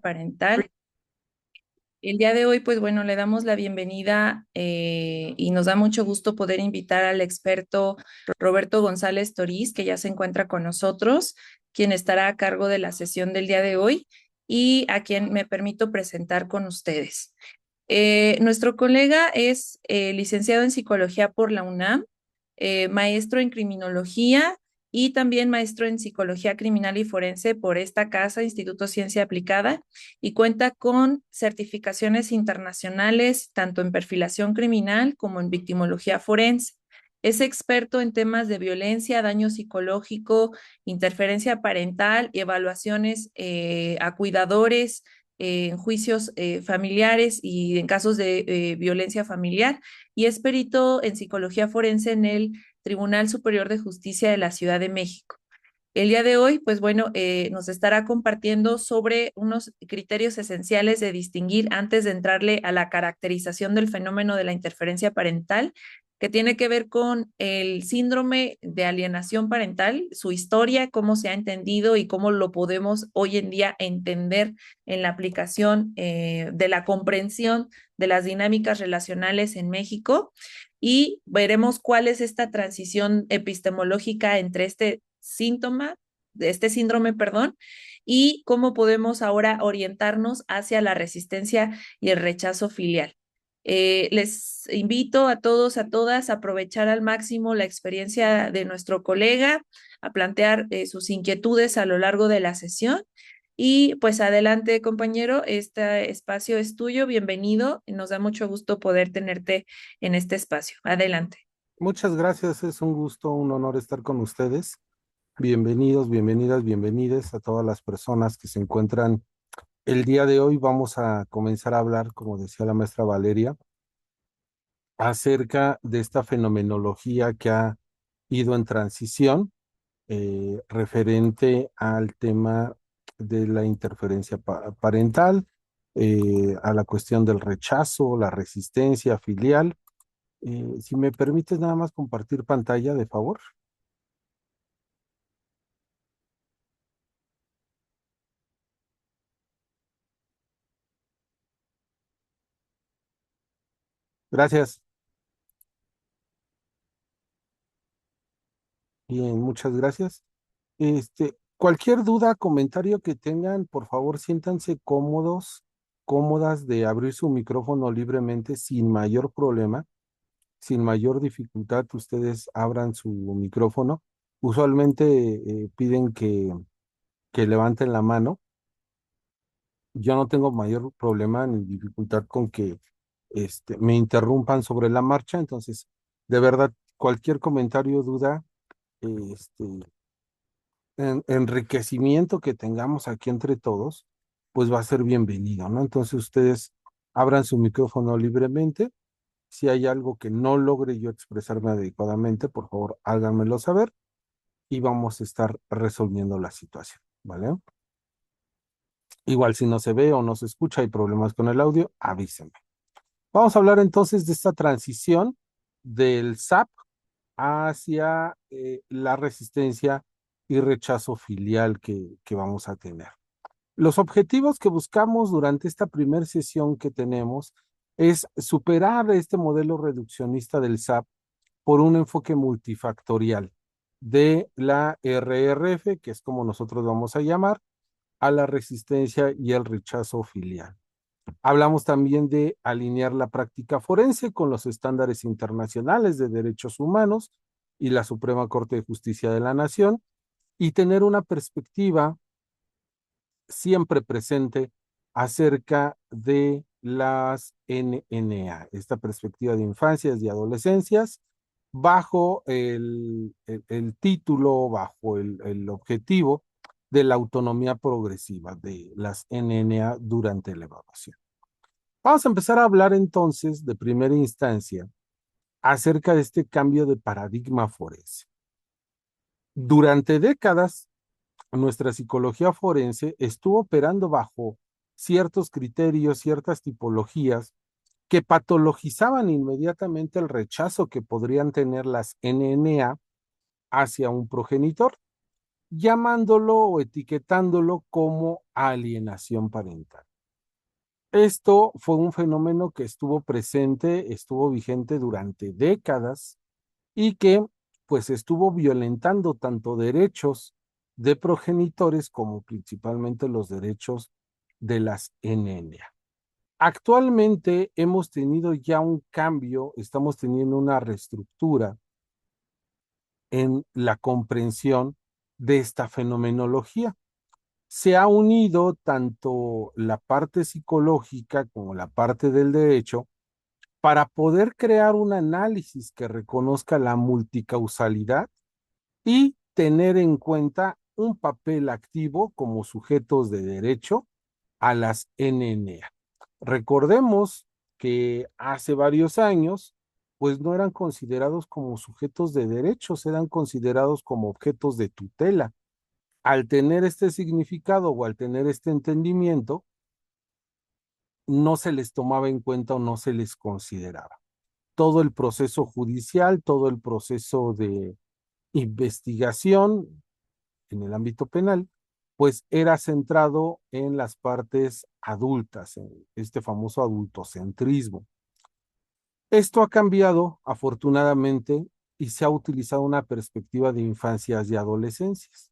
parental. El día de hoy, pues bueno, le damos la bienvenida y nos da mucho gusto poder invitar al experto Roberto González Toriz, que ya se encuentra con nosotros, quien estará a cargo de la sesión del día de hoy y a quien me permito presentar con ustedes. Nuestro colega es licenciado en psicología por la UNAM, maestro en criminología y también maestro en psicología criminal y forense por esta casa, Instituto Ciencia Aplicada, y cuenta con certificaciones internacionales tanto en perfilación criminal como en victimología forense. Es experto en temas de violencia, daño psicológico, interferencia parental y evaluaciones a cuidadores en juicios familiares y en casos de violencia familiar, y es perito en psicología forense en el Tribunal Superior de Justicia de la Ciudad de México. El día de hoy, pues bueno, nos estará compartiendo sobre unos criterios esenciales de distinguir antes de entrarle a la caracterización del fenómeno de la interferencia parental, que tiene que ver con el síndrome de alienación parental, su historia, cómo se ha entendido y cómo lo podemos hoy en día entender en la aplicación de la comprensión de las dinámicas relacionales en México. Y veremos cuál es esta transición epistemológica entre este síntoma, de este síndrome, perdón, y cómo podemos ahora orientarnos hacia la resistencia y el rechazo filial. Les invito a todos, a todas, a aprovechar al máximo la experiencia de nuestro colega, a plantear sus inquietudes a lo largo de la sesión. Y pues adelante, compañero, este espacio es tuyo, bienvenido. Nos da mucho gusto poder tenerte en este espacio. Adelante. Muchas gracias, es un gusto, un honor estar con ustedes. Bienvenidos, bienvenidas, bienvenides a todas las personas que se encuentran el día de hoy. Vamos a comenzar a hablar, como decía la maestra Valeria, acerca de esta fenomenología que ha ido en transición referente al tema de la interferencia parental, a la cuestión del rechazo, la resistencia filial. Si me permites nada más compartir pantalla, de favor. Gracias. Bien, muchas gracias. Cualquier duda, comentario que tengan, por favor, siéntanse cómodos, cómodas de abrir su micrófono libremente, sin mayor problema, sin mayor dificultad. Ustedes abran su micrófono. Usualmente piden que levanten la mano. Yo no tengo mayor problema ni dificultad con que me interrumpan sobre la marcha. Entonces, de verdad, cualquier comentario, duda, este, enriquecimiento que tengamos aquí entre todos, pues va a ser bienvenido, ¿no? Entonces ustedes abran su micrófono libremente. Si hay algo que no logre yo expresarme adecuadamente, por favor, háganmelo saber y vamos a estar resolviendo la situación, ¿vale? Igual si no se ve o no se escucha, hay problemas con el audio, avísenme. Vamos a hablar entonces de esta transición del SAP hacia la resistencia y rechazo filial que vamos a tener. Los objetivos que buscamos durante esta primera sesión que tenemos es superar este modelo reduccionista del SAP por un enfoque multifactorial de la RRF, que es como nosotros vamos a llamar, a la resistencia y el rechazo filial. Hablamos también de alinear la práctica forense con los estándares internacionales de derechos humanos y la Suprema Corte de Justicia de la Nación y tener una perspectiva siempre presente acerca de las NNA, esta perspectiva de infancias y adolescencias, bajo el título, bajo el objetivo de la autonomía progresiva de las NNA durante la evaluación. Vamos a empezar a hablar entonces de primera instancia acerca de este cambio de paradigma forense. Durante décadas, nuestra psicología forense estuvo operando bajo ciertos criterios, ciertas tipologías que patologizaban inmediatamente el rechazo que podrían tener las NNA hacia un progenitor. llamándolo o etiquetándolo como alienación parental. Esto fue un fenómeno que estuvo presente, estuvo vigente durante décadas y que pues estuvo violentando tanto derechos de progenitores como principalmente los derechos de las NNA. Actualmente hemos tenido ya un cambio, estamos teniendo una reestructura en la comprensión de esta fenomenología. Se ha unido tanto la parte psicológica como la parte del derecho para poder crear un análisis que reconozca la multicausalidad y tener en cuenta un papel activo como sujetos de derecho a las NNA. Recordemos que hace varios años, pues no eran considerados como sujetos de derechos, eran considerados como objetos de tutela. Al tener este significado o al tener este entendimiento, no se les tomaba en cuenta o no se les consideraba. Todo el proceso judicial, todo el proceso de investigación en el ámbito penal, pues era centrado en las partes adultas, en este famoso adultocentrismo. Esto ha cambiado, afortunadamente, y se ha utilizado una perspectiva de infancias y adolescencias,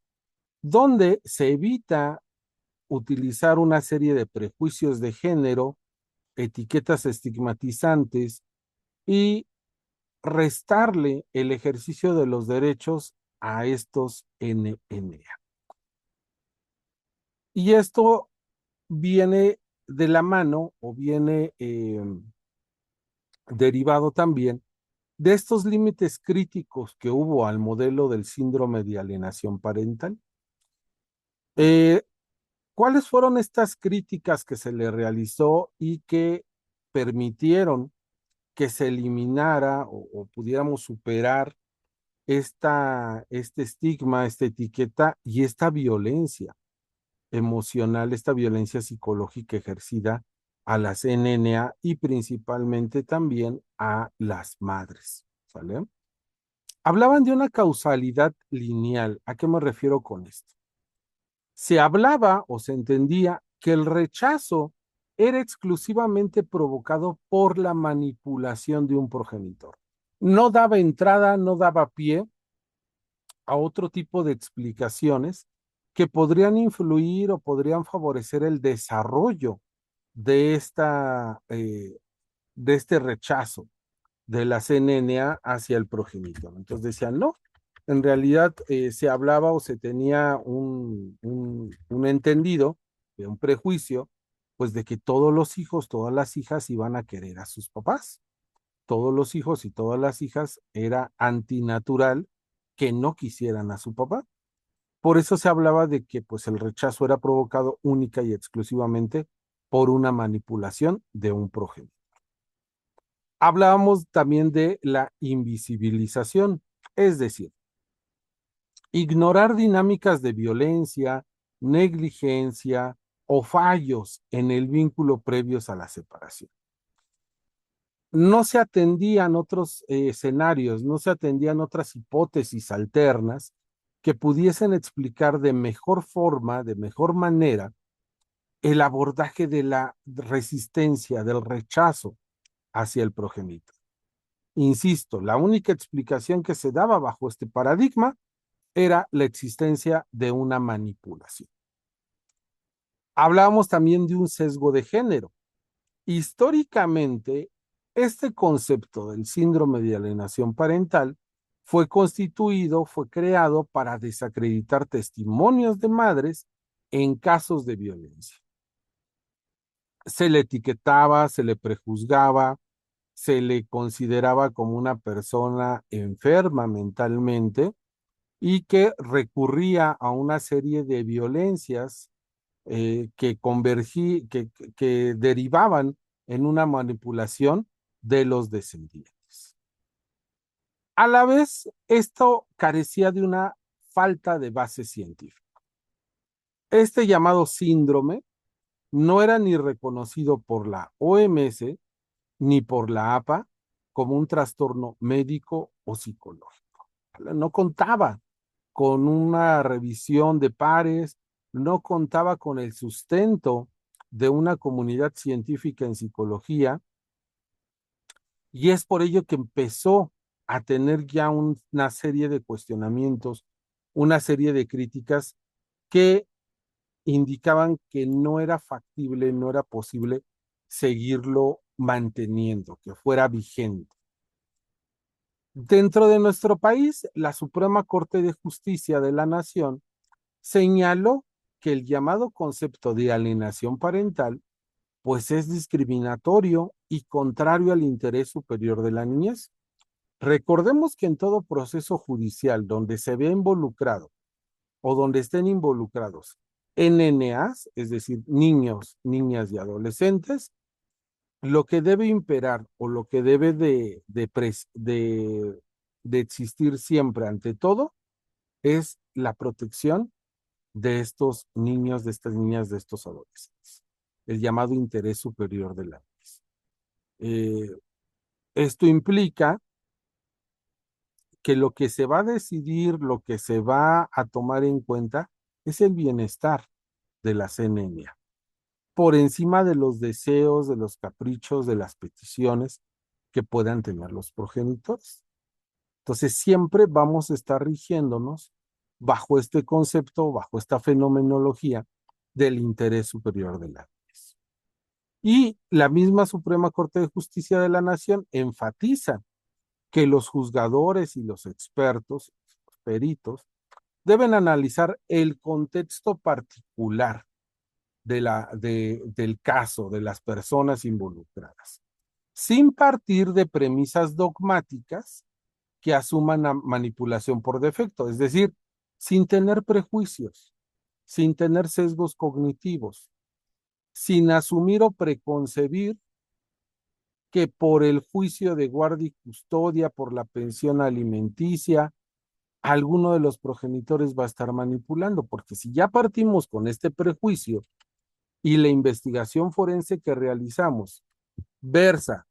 donde se evita utilizar una serie de prejuicios de género, etiquetas estigmatizantes y restarle el ejercicio de los derechos a estos NNA. Y esto viene de la mano o viene derivado también de estos límites críticos que hubo al modelo del síndrome de alienación parental. Eh, ¿Cuáles fueron estas críticas que se le realizó y que permitieron que se eliminara o pudiéramos superar este estigma, esta etiqueta y esta violencia emocional, esta violencia psicológica ejercida a las NNA y principalmente también a las madres? ¿Sale? Hablaban de una causalidad lineal. ¿A qué me refiero con esto? Se hablaba o se entendía que el rechazo era exclusivamente provocado por la manipulación de un progenitor. No daba entrada, no daba pie a otro tipo de explicaciones que podrían influir o podrían favorecer el desarrollo de, de este rechazo de la CNNA hacia el progenitor. Entonces decían, no, en realidad se hablaba o se tenía un entendido, de un prejuicio, pues de que todos los hijos, todas las hijas iban a querer a sus papás. Todos los hijos y todas las hijas era antinatural que no quisieran a su papá. Por eso se hablaba de que pues el rechazo era provocado única y exclusivamente por una manipulación de un progenitor. Hablábamos también de la invisibilización, es decir, ignorar dinámicas de violencia, negligencia o fallos en el vínculo previos a la separación. No se atendían otros escenarios, no se atendían otras hipótesis alternas que pudiesen explicar de mejor forma, de mejor manera, el abordaje de la resistencia, del rechazo hacia el progenitor. Insisto, la única explicación que se daba bajo este paradigma era la existencia de una manipulación. Hablábamos también de un sesgo de género. Históricamente, este concepto del síndrome de alienación parental fue constituido, fue creado para desacreditar testimonios de madres en casos de violencia. Se le etiquetaba, se le prejuzgaba, se le consideraba como una persona enferma mentalmente y que recurría a una serie de violencias que derivaban en una manipulación de los descendientes. A la vez, esto carecía de una falta de base científica. Este llamado síndrome no era ni reconocido por la OMS ni por la APA como un trastorno médico o psicológico. No contaba con una revisión de pares, no contaba con el sustento de una comunidad científica en psicología, y es por ello que empezó a tener ya una serie de cuestionamientos, una serie de críticas que indicaban que no era factible, no era posible seguirlo manteniendo, que fuera vigente. Dentro de nuestro país, la Suprema Corte de Justicia de la Nación señaló que el llamado concepto de alienación parental pues es discriminatorio y contrario al interés superior de la niñez. Recordemos que en todo proceso judicial donde se vea involucrado o donde estén involucrados NNAs, es decir, niños, niñas y adolescentes, lo que debe imperar o lo que debe de existir siempre ante todo es la protección de estos niños, de estas niñas, de estos adolescentes. El llamado interés superior de la niñez. Esto implica que lo que se va a decidir, lo que se va a tomar en cuenta es el bienestar de la CNNA, por encima de los deseos, de los caprichos, de las peticiones que puedan tener los progenitores. Entonces, siempre vamos a estar rigiéndonos bajo este concepto, bajo esta fenomenología del interés superior de la niñez. Y la misma Suprema Corte de Justicia de la Nación enfatiza que los juzgadores y los expertos, los peritos, deben analizar el contexto particular del caso, de las personas involucradas, sin partir de premisas dogmáticas que asuman la manipulación por defecto, es decir, sin tener prejuicios, sin tener sesgos cognitivos, sin asumir o preconcebir que por el juicio de guardia y custodia, por la pensión alimenticia, alguno de los progenitores va a estar manipulando, porque si ya partimos con este prejuicio y la investigación forense que realizamos versa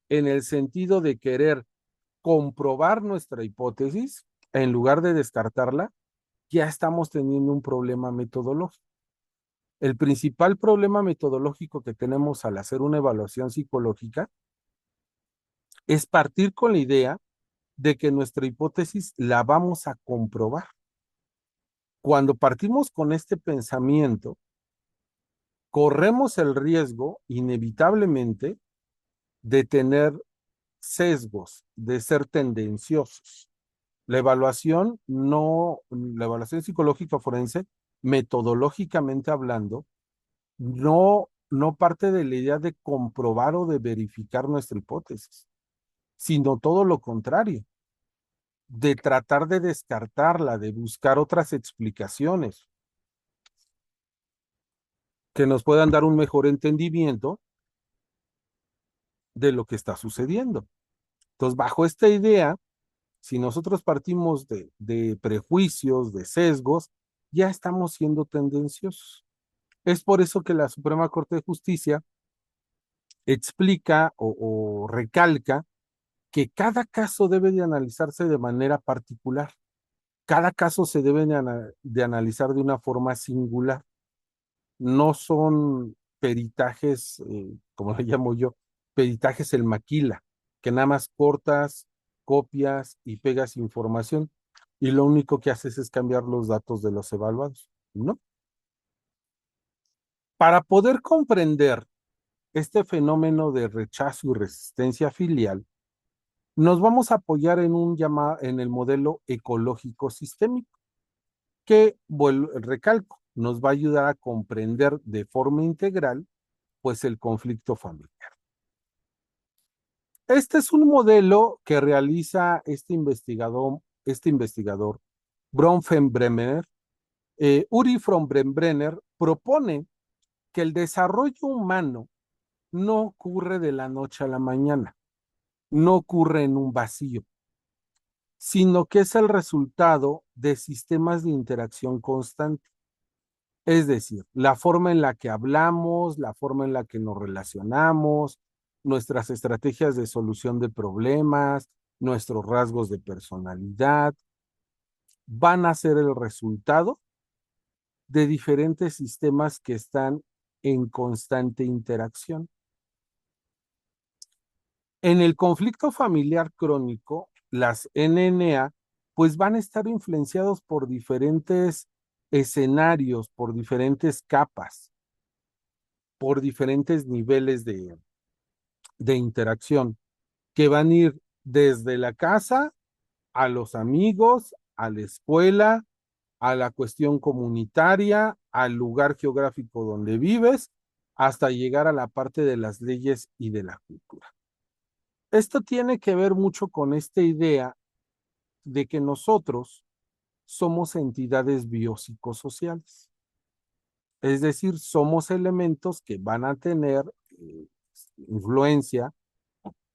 en el sentido de querer comprobar nuestra hipótesis en lugar de descartarla, ya estamos teniendo un problema metodológico. El principal problema metodológico que tenemos al hacer una evaluación psicológica es partir con la idea de que nuestra hipótesis la vamos a comprobar. Cuando partimos con este pensamiento, corremos el riesgo inevitablemente de tener sesgos, de ser tendenciosos. La evaluación psicológica forense, metodológicamente hablando, no parte de la idea de comprobar o de verificar nuestra hipótesis, sino todo lo contrario, de tratar de descartarla, de buscar otras explicaciones que nos puedan dar un mejor entendimiento de lo que está sucediendo. Entonces, bajo esta idea, si nosotros partimos de prejuicios, de sesgos, ya estamos siendo tendenciosos. Es por eso que la Suprema Corte de Justicia explica o recalca que cada caso debe de analizarse de manera particular. Cada caso se debe de analizar de una forma singular. No son peritajes, como le llamo yo, peritajes el maquila, que nada más cortas, copias y pegas información y lo único que haces es cambiar los datos de los evaluados, ¿no? Para poder comprender este fenómeno de rechazo y resistencia filial, nos vamos a apoyar en el modelo ecológico sistémico, que, recalco, nos va a ayudar a comprender de forma integral, pues, el conflicto familiar. Este es un modelo que realiza este investigador Bronfenbrenner. Uri von Brenbrenner propone que el desarrollo humano no ocurre de la noche a la mañana, no ocurre en un vacío, sino que es el resultado de sistemas de interacción constante. Es decir, la forma en la que hablamos, la forma en la que nos relacionamos, nuestras estrategias de solución de problemas, nuestros rasgos de personalidad, van a ser el resultado de diferentes sistemas que están en constante interacción. En el conflicto familiar crónico, las NNA pues van a estar influenciados por diferentes escenarios, por diferentes capas, por diferentes niveles de interacción, que van a ir desde la casa a los amigos, a la escuela, a la cuestión comunitaria, al lugar geográfico donde vives, hasta llegar a la parte de las leyes y de la cultura. Esto tiene que ver mucho con esta idea de que nosotros somos entidades biopsicosociales. Es decir, somos elementos que van a tener influencia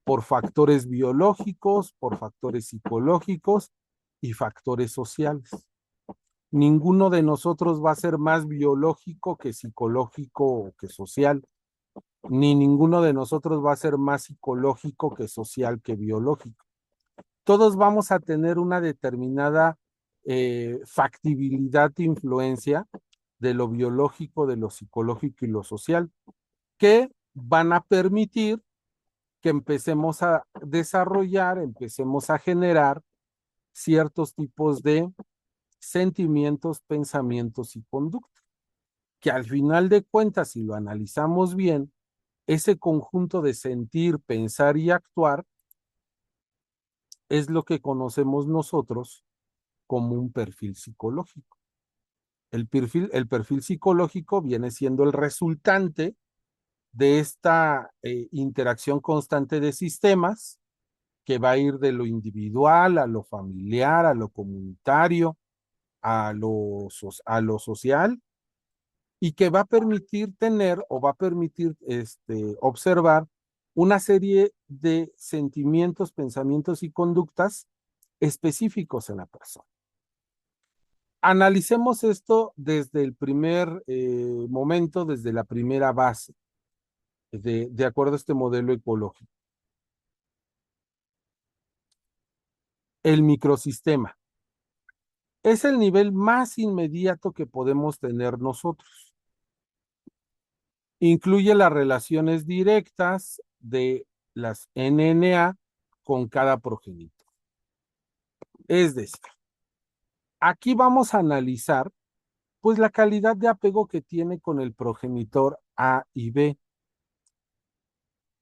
por factores biológicos, por factores psicológicos y factores sociales. Ninguno de nosotros va a ser más biológico que psicológico o que social, ni ninguno de nosotros va a ser más psicológico que social que biológico. Todos vamos a tener una determinada factibilidad de influencia de lo biológico, de lo psicológico y lo social, que van a permitir que empecemos a desarrollar, empecemos a generar ciertos tipos de sentimientos, pensamientos y conductas, que al final de cuentas, si lo analizamos bien, ese conjunto de sentir, pensar y actuar es lo que conocemos nosotros como un perfil psicológico. El perfil psicológico viene siendo el resultante de esta interacción constante de sistemas que va a ir de lo individual a lo familiar, a lo comunitario, a lo social, y que va a permitir tener o va a permitir observar una serie de sentimientos, pensamientos y conductas específicos en la persona. Analicemos esto desde el primer momento, desde la primera base, de acuerdo a este modelo ecológico. El microsistema es el nivel más inmediato que podemos tener nosotros. Incluye las relaciones directas de las NNA con cada progenitor. Es decir, aquí vamos a analizar pues la calidad de apego que tiene con el progenitor A y B.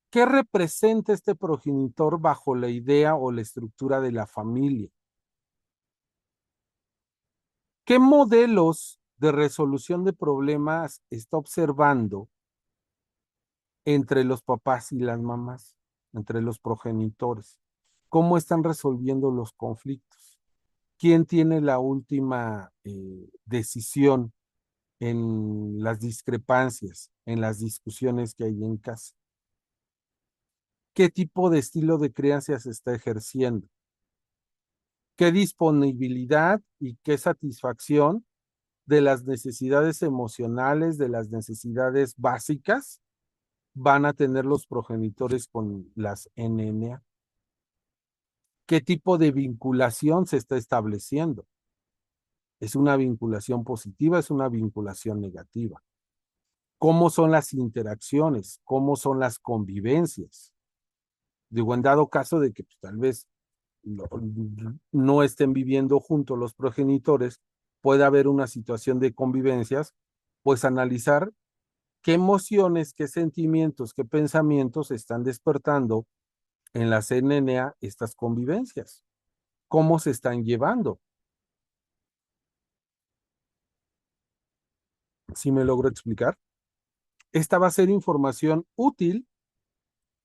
¿Qué representa este progenitor bajo la idea o la estructura de la familia? ¿Qué modelos de resolución de problemas está observando entre los papás y las mamás, entre los progenitores? ¿Cómo están resolviendo los conflictos? ¿Quién tiene la última decisión en las discrepancias, en las discusiones que hay en casa? ¿Qué tipo de estilo de crianza se está ejerciendo? ¿Qué disponibilidad y qué satisfacción de las necesidades emocionales, de las necesidades básicas van a tener los progenitores con las NNA? ¿Qué tipo de vinculación se está estableciendo? ¿Es una vinculación positiva? ¿Es una vinculación negativa? ¿Cómo son las interacciones? ¿Cómo son las convivencias? Digo, en dado caso de que pues, tal vez no estén viviendo juntos los progenitores, puede haber una situación de convivencias, pues analizar qué emociones, qué sentimientos, qué pensamientos están despertando en la NNA estas convivencias, cómo se están llevando. ¿Sí me logro explicar? Esta va a ser información útil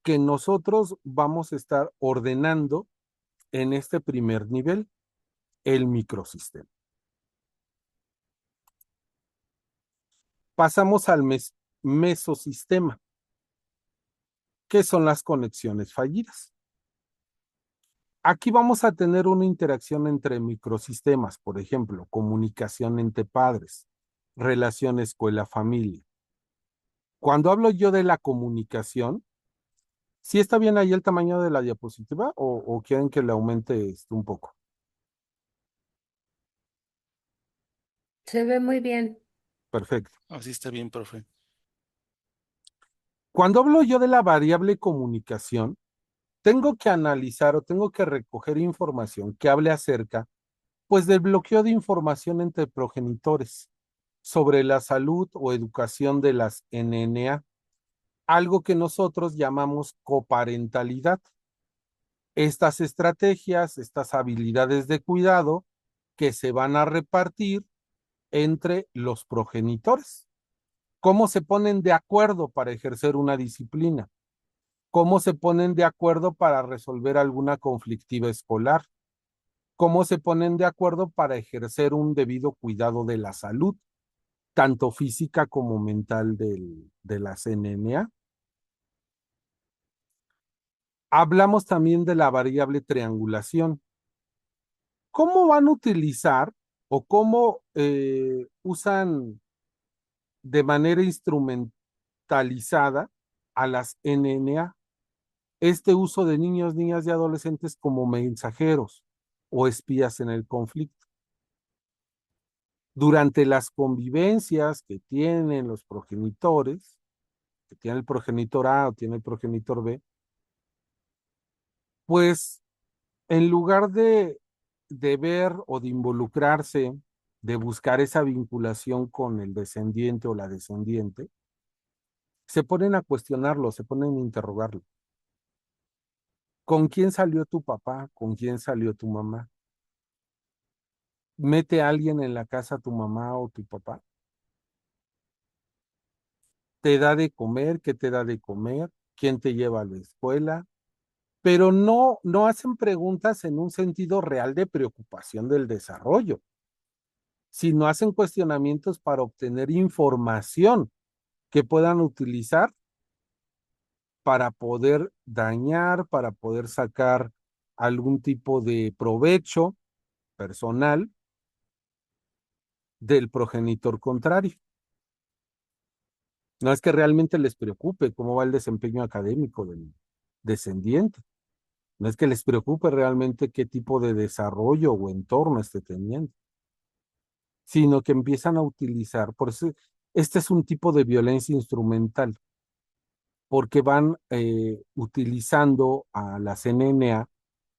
que nosotros vamos a estar ordenando en este primer nivel, el microsistema. Pasamos al mesosistema, que son las conexiones fallidas. Aquí vamos a tener una interacción entre microsistemas, por ejemplo, comunicación entre padres, relación escuela-familia. Cuando hablo yo de la comunicación, ¿sí está bien ahí el tamaño de la diapositiva o quieren que le aumente un poco? Se ve muy bien. Perfecto. Así está bien, profe. Cuando hablo yo de la variable comunicación, tengo que analizar o tengo que recoger información que hable acerca, pues, del bloqueo de información entre progenitores sobre la salud o educación de las NNA, algo que nosotros llamamos coparentalidad. Estas estrategias, estas habilidades de cuidado que se van a repartir entre los progenitores. ¿Cómo se ponen de acuerdo para ejercer una disciplina? ¿Cómo se ponen de acuerdo para resolver alguna conflictiva escolar? ¿Cómo se ponen de acuerdo para ejercer un debido cuidado de la salud, tanto física como mental de las NNA? Hablamos también de la variable triangulación. ¿Cómo van a utilizar o cómo usan de manera instrumentalizada a las NNA? Este uso de niños, niñas y adolescentes como mensajeros o espías en el conflicto. Durante las convivencias que tienen los progenitores, que tiene el progenitor A o tiene el progenitor B, pues en lugar de ver o de involucrarse, de buscar esa vinculación con el descendiente o la descendiente, se ponen a cuestionarlo, se ponen a interrogarlo. ¿Con quién salió tu papá? ¿Con quién salió tu mamá? ¿Mete a alguien en la casa tu mamá o tu papá? ¿Te da de comer? ¿Qué te da de comer? ¿Quién te lleva a la escuela? Pero no hacen preguntas en un sentido real de preocupación del desarrollo, sino hacen cuestionamientos para obtener información que puedan utilizar para poder dañar, para poder sacar algún tipo de provecho personal del progenitor contrario. No es que realmente les preocupe cómo va el desempeño académico del descendiente. No es que les preocupe realmente qué tipo de desarrollo o entorno esté teniendo, sino que empiezan a utilizar, por eso este es un tipo de violencia instrumental, porque van utilizando a las NNA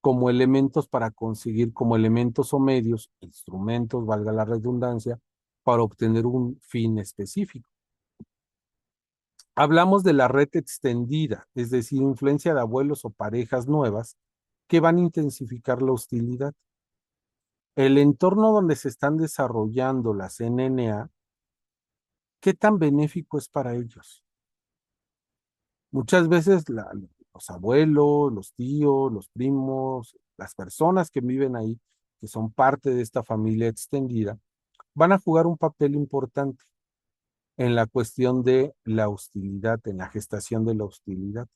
como elementos para conseguir, como elementos o medios, instrumentos, valga la redundancia, para obtener un fin específico. Hablamos de la red extendida, es decir, influencia de abuelos o parejas nuevas que van a intensificar la hostilidad. El entorno donde se están desarrollando las NNA, ¿qué tan benéfico es para ellos? Muchas veces los abuelos, los tíos, los primos, las personas que viven ahí, que son parte de esta familia extendida, van a jugar un papel importante en la cuestión de la hostilidad, en la gestación de la hostilidad.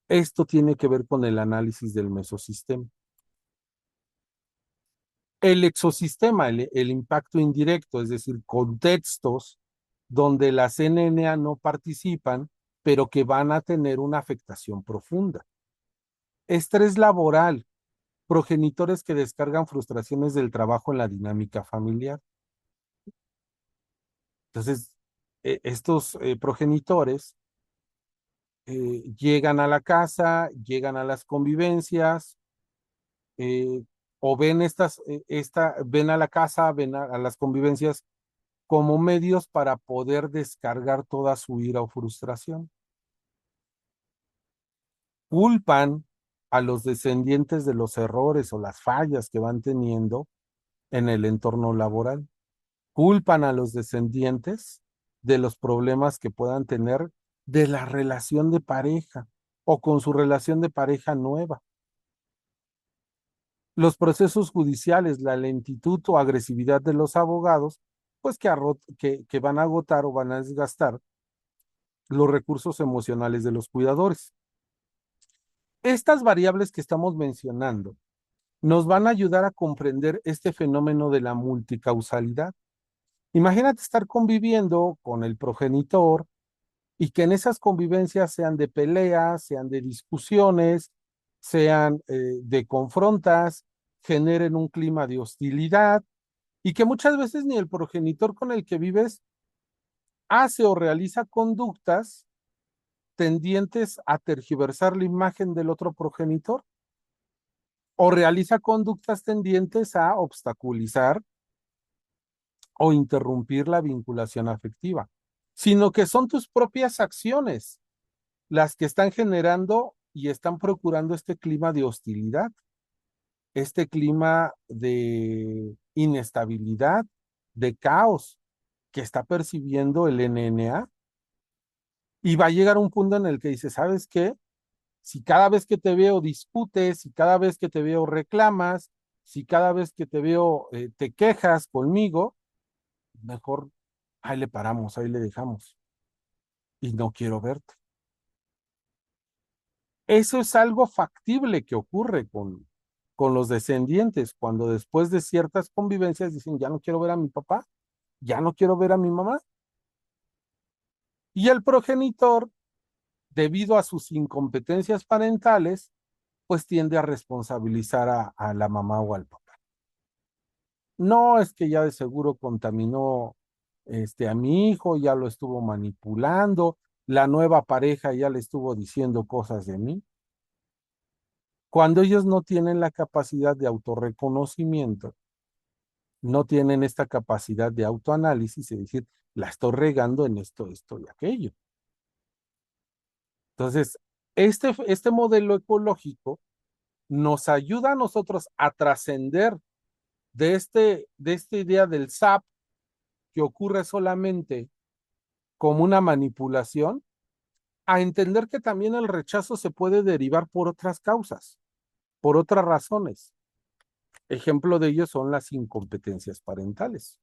Esto tiene que ver con el análisis del mesosistema. El exosistema, el impacto indirecto, es decir, contextos donde las NNA no participan, pero que van a tener una afectación profunda. Estrés laboral, progenitores que descargan frustraciones del trabajo en la dinámica familiar. Entonces, estos progenitores llegan a la casa, llegan a las convivencias, eh, o ven ven a la casa, ven a las convivencias como medios para poder descargar toda su ira o frustración. Culpan a los descendientes de los errores o las fallas que van teniendo en el entorno laboral. Culpan a los descendientes de los problemas que puedan tener de la relación de pareja o con su relación de pareja nueva. Los procesos judiciales, la lentitud o agresividad de los abogados, pues que van a agotar o van a desgastar los recursos emocionales de los cuidadores. Estas variables que estamos mencionando nos van a ayudar a comprender este fenómeno de la multicausalidad. Imagínate estar conviviendo con el progenitor y que en esas convivencias sean de peleas, sean de discusiones, sean de confrontas, generen un clima de hostilidad y que muchas veces ni el progenitor con el que vives hace o realiza conductas tendientes a tergiversar la imagen del otro progenitor o realiza conductas tendientes a obstaculizar o interrumpir la vinculación afectiva, sino que son tus propias acciones las que están generando y están procurando este clima de hostilidad, este clima de inestabilidad, de caos que está percibiendo el NNA. Y va a llegar un punto en el que dice, ¿sabes qué? Si cada vez que te veo discutes, si cada vez que te veo reclamas, si cada vez que te veo te quejas conmigo, mejor ahí le paramos, ahí le dejamos y no quiero verte. Eso es algo factible que ocurre con los descendientes, cuando después de ciertas convivencias dicen, ya no quiero ver a mi papá, ya no quiero ver a mi mamá. Y el progenitor, debido a sus incompetencias parentales, pues tiende a responsabilizar a la mamá o al papá. No, es que ya de seguro contaminó a mi hijo, ya lo estuvo manipulando, la nueva pareja ya le estuvo diciendo cosas de mí. Cuando ellos no tienen la capacidad de autorreconocimiento, no tienen esta capacidad de autoanálisis y decir, la estoy regando en esto, esto y aquello. Entonces, este modelo ecológico nos ayuda a nosotros a trascender de esta idea del SAP que ocurre solamente como una manipulación, a entender que también el rechazo se puede derivar por otras causas, por otras razones. Ejemplo de ello son las incompetencias parentales.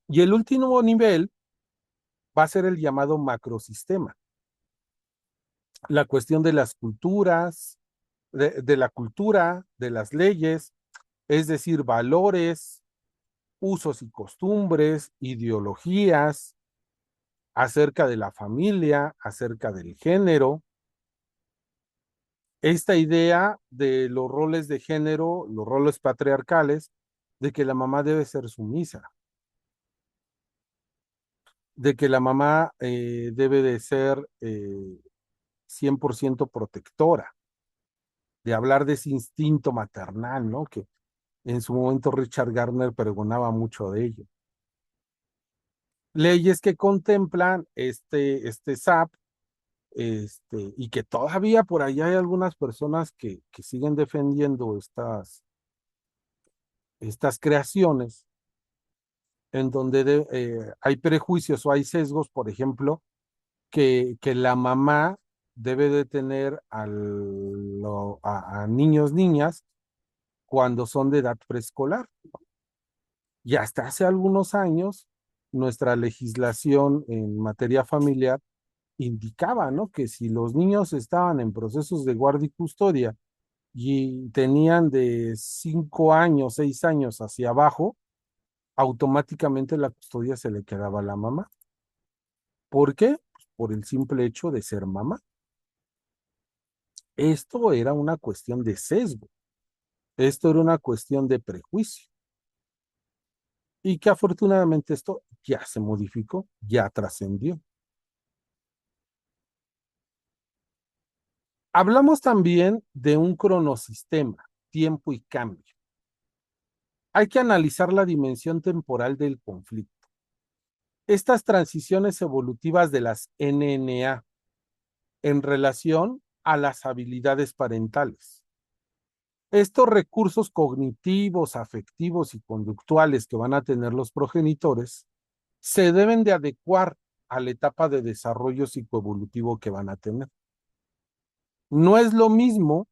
Y el último nivel va a ser el llamado macrosistema. La cuestión de las culturas, de la cultura, de las leyes, es decir, valores, usos y costumbres, ideologías, acerca de la familia, acerca del género. Esta idea de los roles de género, los roles patriarcales, de que la mamá debe ser sumisa, de que la mamá debe de ser 100% protectora, de hablar de ese instinto maternal, ¿no? Que en su momento Richard Gardner pregonaba mucho de ello. Leyes que contemplan este SAP, y que todavía por allá hay algunas personas que siguen defendiendo estas creaciones en donde hay prejuicios o hay sesgos, por ejemplo, que la mamá debe de tener a niños, niñas, cuando son de edad preescolar. Y hasta hace algunos años, nuestra legislación en materia familiar indicaba, ¿no? Que si los niños estaban en procesos de guardia y custodia y tenían de 5 años, 6 años hacia abajo, automáticamente la custodia se le quedaba a la mamá. ¿Por qué? Pues por el simple hecho de ser mamá. Esto era una cuestión de sesgo, esto era una cuestión de prejuicio y que afortunadamente esto ya se modificó, ya trascendió. Hablamos también de un cronosistema, tiempo y cambio. Hay que analizar la dimensión temporal del conflicto. Estas transiciones evolutivas de las NNA en relación a las habilidades parentales. Estos recursos cognitivos, afectivos y conductuales que van a tener los progenitores se deben de adecuar a la etapa de desarrollo psicoevolutivo que van a tener. No es lo mismo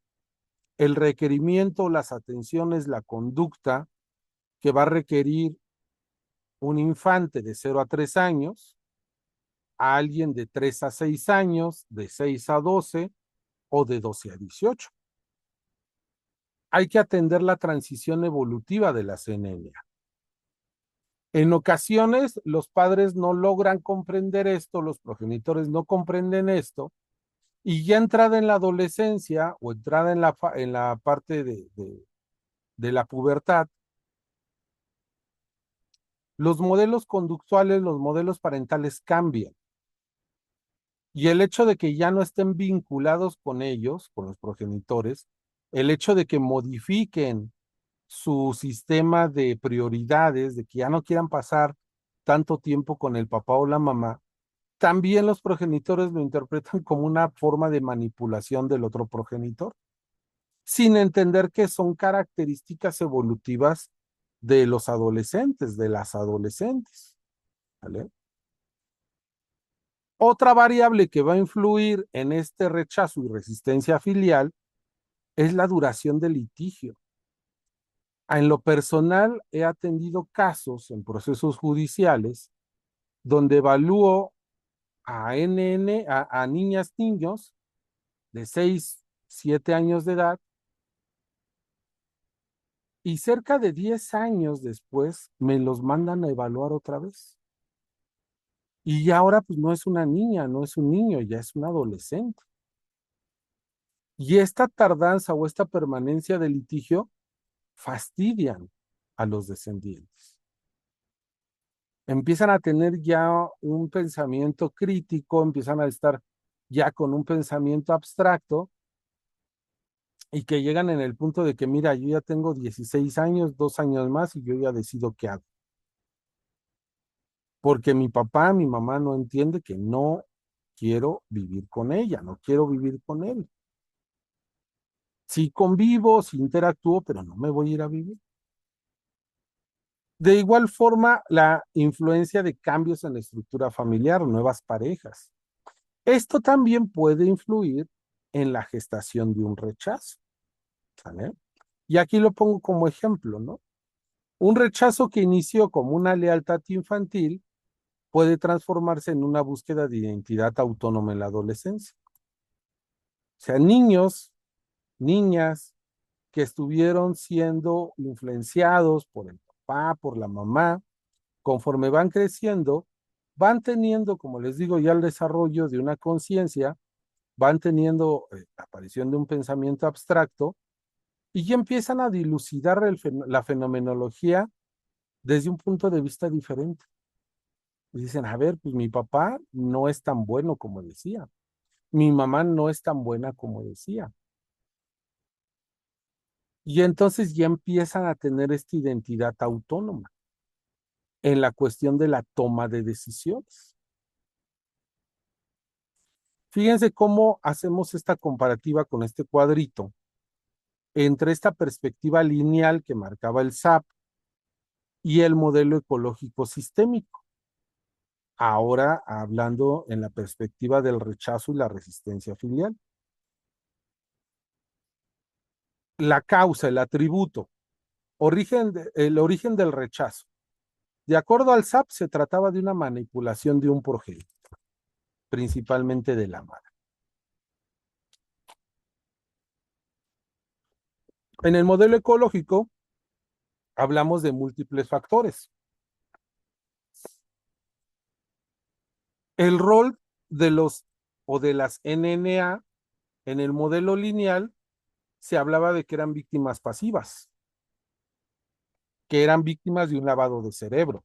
el requerimiento, las atenciones, la conducta que va a requerir un infante de 0 a 3 años, a alguien de 3 a 6 años, de 6 a 12 o de 12 a 18. Hay que atender la transición evolutiva de la CNNA. En ocasiones los padres no logran comprender esto, los progenitores no comprenden esto Y ya entrada en la adolescencia o entrada en la parte de la pubertad, los modelos conductuales, los modelos parentales cambian. Y el hecho de que ya no estén vinculados con ellos, con los progenitores, el hecho de que modifiquen su sistema de prioridades, de que ya no quieran pasar tanto tiempo con el papá o la mamá, también los progenitores lo interpretan como una forma de manipulación del otro progenitor, sin entender que son características evolutivas de los adolescentes, de las adolescentes. ¿Vale? Otra variable que va a influir en este rechazo y resistencia filial es la duración del litigio. En lo personal, he atendido casos en procesos judiciales donde evalúo a niñas, niños de 6, 7 años de edad y cerca de 10 años después me los mandan a evaluar otra vez. Y ya ahora pues no es una niña, no es un niño, ya es un adolescente. Y esta tardanza o esta permanencia de litigio fastidian a los descendientes. Empiezan a tener ya un pensamiento crítico, empiezan a estar ya con un pensamiento abstracto y que llegan en el punto de que, mira, yo ya tengo 16 años, 2 años más y yo ya decido qué hago. Porque mi papá, mi mamá no entiende que no quiero vivir con ella, no quiero vivir con él. Sí convivo, sí interactúo, pero no me voy a ir a vivir. De igual forma, la influencia de cambios en la estructura familiar, nuevas parejas. Esto también puede influir en la gestación de un rechazo. ¿Sale? Y aquí lo pongo como ejemplo, ¿no? Un rechazo que inició como una lealtad infantil puede transformarse en una búsqueda de identidad autónoma en la adolescencia. O sea, niños, niñas que estuvieron siendo influenciados por el papá, por la mamá, conforme van creciendo, van teniendo, como les digo, ya el desarrollo de una conciencia, van teniendo la aparición de un pensamiento abstracto y ya empiezan a dilucidar la fenomenología desde un punto de vista diferente. Y dicen, a ver, pues mi papá no es tan bueno como decía, mi mamá no es tan buena como decía. Y entonces ya empiezan a tener esta identidad autónoma en la cuestión de la toma de decisiones. Fíjense cómo hacemos esta comparativa con este cuadrito entre esta perspectiva lineal que marcaba el SAP y el modelo ecológico sistémico. Ahora hablando en la perspectiva del rechazo y la resistencia filial. La causa, el atributo, el origen del rechazo. De acuerdo al SAP, se trataba de una manipulación de un progenitor, principalmente de la madre. En el modelo ecológico, hablamos de múltiples factores. El rol de los o de las NNA en el modelo lineal se hablaba de que eran víctimas pasivas, que eran víctimas de un lavado de cerebro.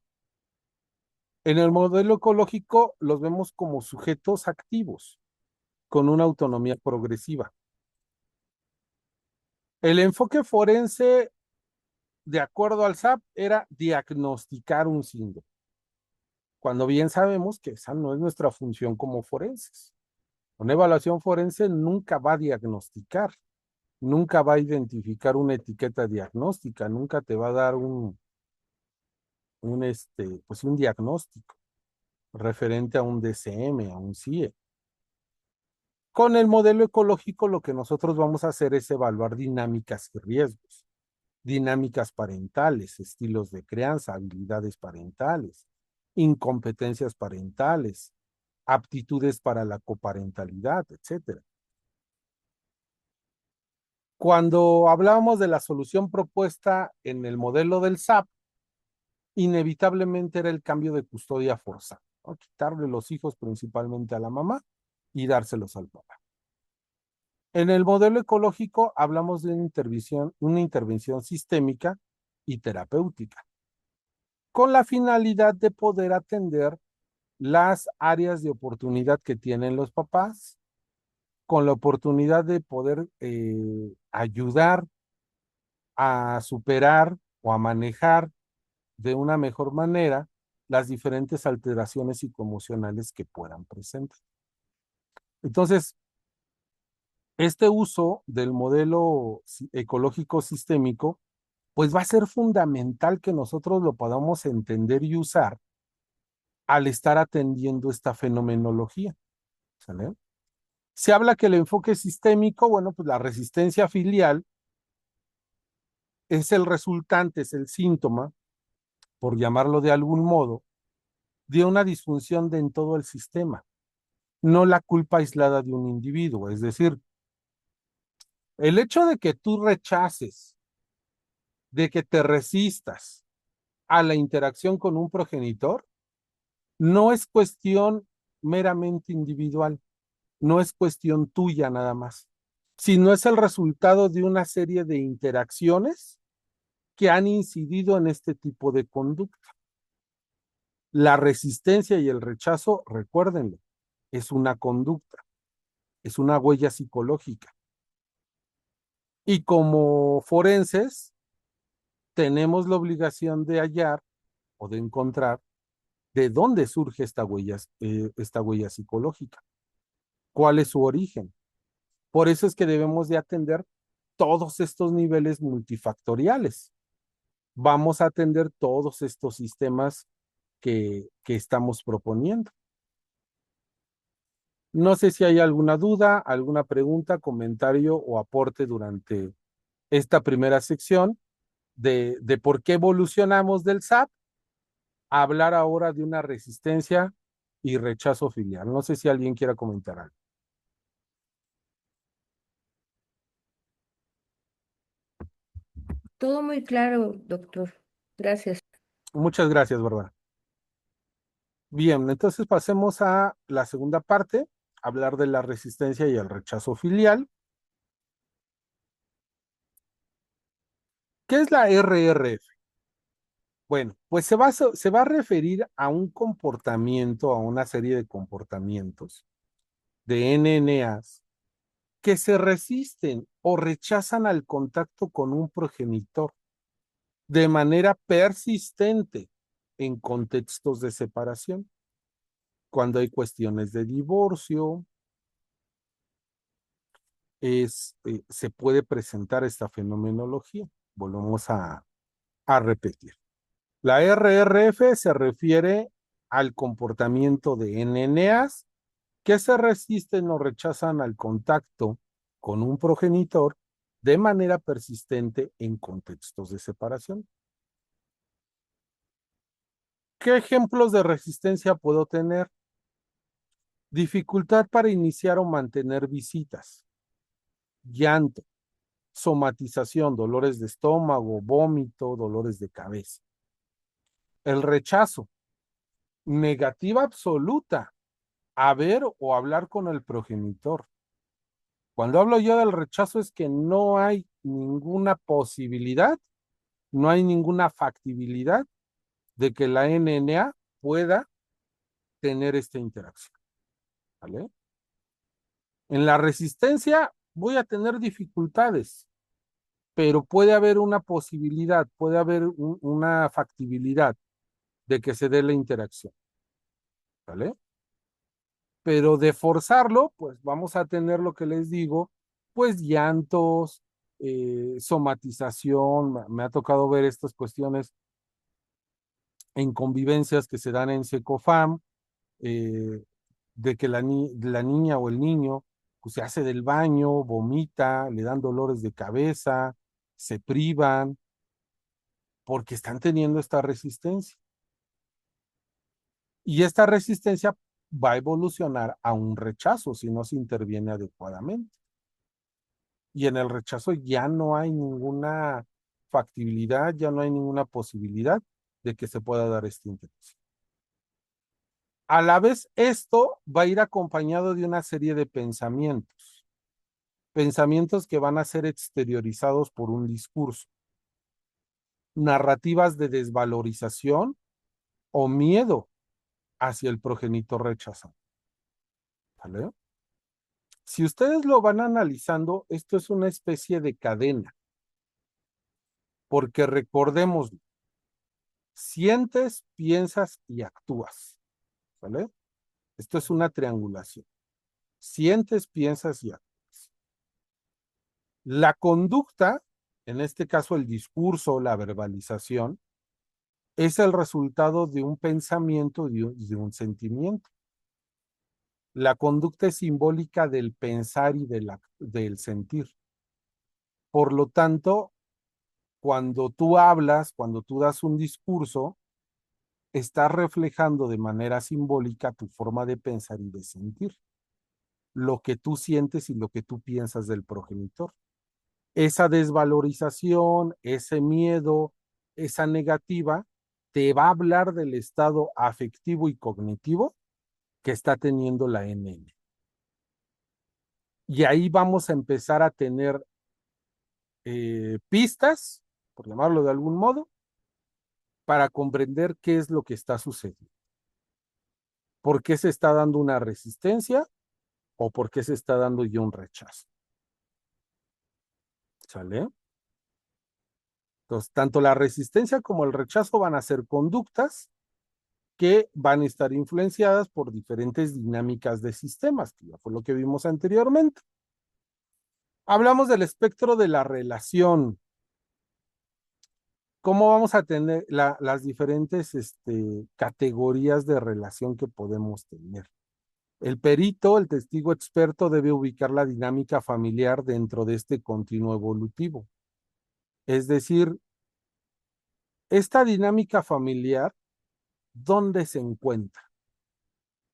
En el modelo ecológico los vemos como sujetos activos, con una autonomía progresiva. El enfoque forense, de acuerdo al SAP, era diagnosticar un síndrome, cuando bien sabemos que esa no es nuestra función como forenses. Una evaluación forense nunca va a diagnosticar, nunca va a identificar una etiqueta diagnóstica, nunca te va a dar pues un diagnóstico referente a un DCM, a un CIE. Con el modelo ecológico lo que nosotros vamos a hacer es evaluar dinámicas y riesgos, dinámicas parentales, estilos de crianza, habilidades parentales, incompetencias parentales, aptitudes para la coparentalidad, etcétera. Cuando hablábamos de la solución propuesta en el modelo del SAP, inevitablemente era el cambio de custodia forzada, ¿no? Quitarle los hijos principalmente a la mamá y dárselos al papá. En el modelo ecológico hablamos de una intervención sistémica y terapéutica, con la finalidad de poder atender las áreas de oportunidad que tienen los papás, con la oportunidad de poder ayudar a superar o a manejar de una mejor manera las diferentes alteraciones psicoemocionales que puedan presentar. Entonces, este uso del modelo ecológico sistémico, pues va a ser fundamental que nosotros lo podamos entender y usar al estar atendiendo esta fenomenología. ¿Sale? Se habla que el enfoque sistémico, bueno, pues la resistencia filial es el resultante, es el síntoma, por llamarlo de algún modo, de una disfunción en todo el sistema, no la culpa aislada de un individuo. Es decir, el hecho de que tú rechaces, de que te resistas a la interacción con un progenitor, no es cuestión meramente individual, no es cuestión tuya nada más, sino es el resultado de una serie de interacciones que han incidido en este tipo de conducta. La resistencia y el rechazo, recuérdenlo, es una conducta, es una huella psicológica. Y como forenses, tenemos la obligación de hallar o de encontrar de dónde surge esta huella psicológica, cuál es su origen. Por eso es que debemos de atender todos estos niveles multifactoriales. Vamos a atender todos estos sistemas que estamos proponiendo. No sé si hay alguna duda, alguna pregunta, comentario o aporte durante esta primera sección de por qué evolucionamos del SAP a hablar ahora de una resistencia y rechazo filial. No sé si alguien quiera comentar algo. Todo muy claro, doctor. Gracias. Muchas gracias, Bárbara. Bien, entonces pasemos a la segunda parte, hablar de la resistencia y el rechazo filial. ¿Qué es la RRF? Bueno, pues se va a referir a un comportamiento, a una serie de comportamientos de NNAs que se resisten o rechazan al contacto con un progenitor de manera persistente en contextos de separación. Cuando hay cuestiones de divorcio, se puede presentar esta fenomenología. Volvemos a repetir. La RRF se refiere al comportamiento de NNAs que se resisten o rechazan al contacto con un progenitor de manera persistente en contextos de separación. ¿Qué ejemplos de resistencia puedo tener? Dificultad para iniciar o mantener visitas, llanto, somatización, dolores de estómago, vómito, dolores de cabeza. El rechazo, negativa absoluta a ver o hablar con el progenitor. Cuando hablo yo del rechazo es que no hay ninguna posibilidad, no hay ninguna factibilidad de que la NNA pueda tener esta interacción. ¿Vale? En la resistencia voy a tener dificultades, pero puede haber una posibilidad, puede haber una factibilidad de que se dé la interacción. ¿Vale? Pero de forzarlo, pues vamos a tener lo que les digo, pues llantos, somatización. Me ha tocado ver estas cuestiones en convivencias que se dan en Secofam, eh, de que la niña o el niño pues, se hace del baño, vomita, le dan dolores de cabeza, se privan, porque están teniendo esta resistencia. Y esta resistencia va a evolucionar a un rechazo si no se interviene adecuadamente. Y en el rechazo ya no hay ninguna factibilidad, ya no hay ninguna posibilidad de que se pueda dar esta interacción. A la vez, esto va a ir acompañado de una serie de pensamientos pensamientos que van a ser exteriorizados por un discurso, narrativas de desvalorización o miedo hacia el progenitor rechazado. ¿Vale? Si ustedes lo van analizando, esto es una especie de cadena, porque recordemos, sientes, piensas y actúas. ¿Vale? Esto es una triangulación. Sientes, piensas y actúas. La conducta, en este caso el discurso, la verbalización, es el resultado de un pensamiento y de un sentimiento. La conducta es simbólica del pensar y del sentir. Por lo tanto, cuando tú hablas, cuando tú das un discurso, estás reflejando de manera simbólica tu forma de pensar y de sentir, lo que tú sientes y lo que tú piensas del progenitor. Esa desvalorización, ese miedo, esa negativa, te va a hablar del estado afectivo y cognitivo que está teniendo la NN. Y ahí vamos a empezar a tener pistas, por llamarlo de algún modo, para comprender qué es lo que está sucediendo. ¿Por qué se está dando una resistencia o por qué se está dando ya un rechazo? ¿Sale? Entonces, tanto la resistencia como el rechazo van a ser conductas que van a estar influenciadas por diferentes dinámicas de sistemas, que ya fue lo que vimos anteriormente. Hablamos del espectro de la relación. ¿Cómo vamos a tener las diferentes categorías de relación que podemos tener? El perito, el testigo experto, debe ubicar la dinámica familiar dentro de este continuo evolutivo. Es decir, esta dinámica familiar, ¿dónde se encuentra?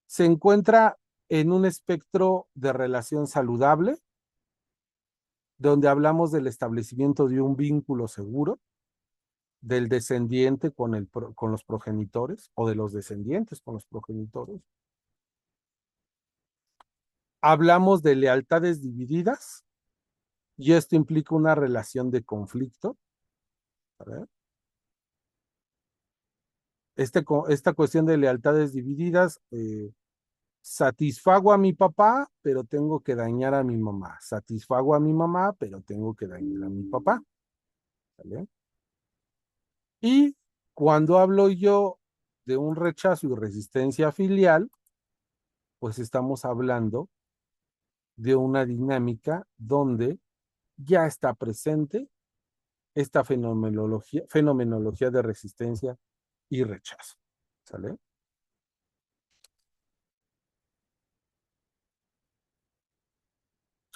Se encuentra en un espectro de relación saludable, donde hablamos del establecimiento de un vínculo seguro, del descendiente con los progenitores o de los descendientes con los progenitores. Hablamos de lealtades divididas y esto implica una relación de conflicto. A ver. Esta cuestión de lealtades divididas, satisfago a mi papá, pero tengo que dañar a mi mamá. Satisfago a mi mamá, pero tengo que dañar a mi papá. ¿Vale? Y cuando hablo yo de un rechazo y resistencia filial, pues estamos hablando de una dinámica donde ya está presente esta fenomenología de resistencia y rechazo. ¿Sale?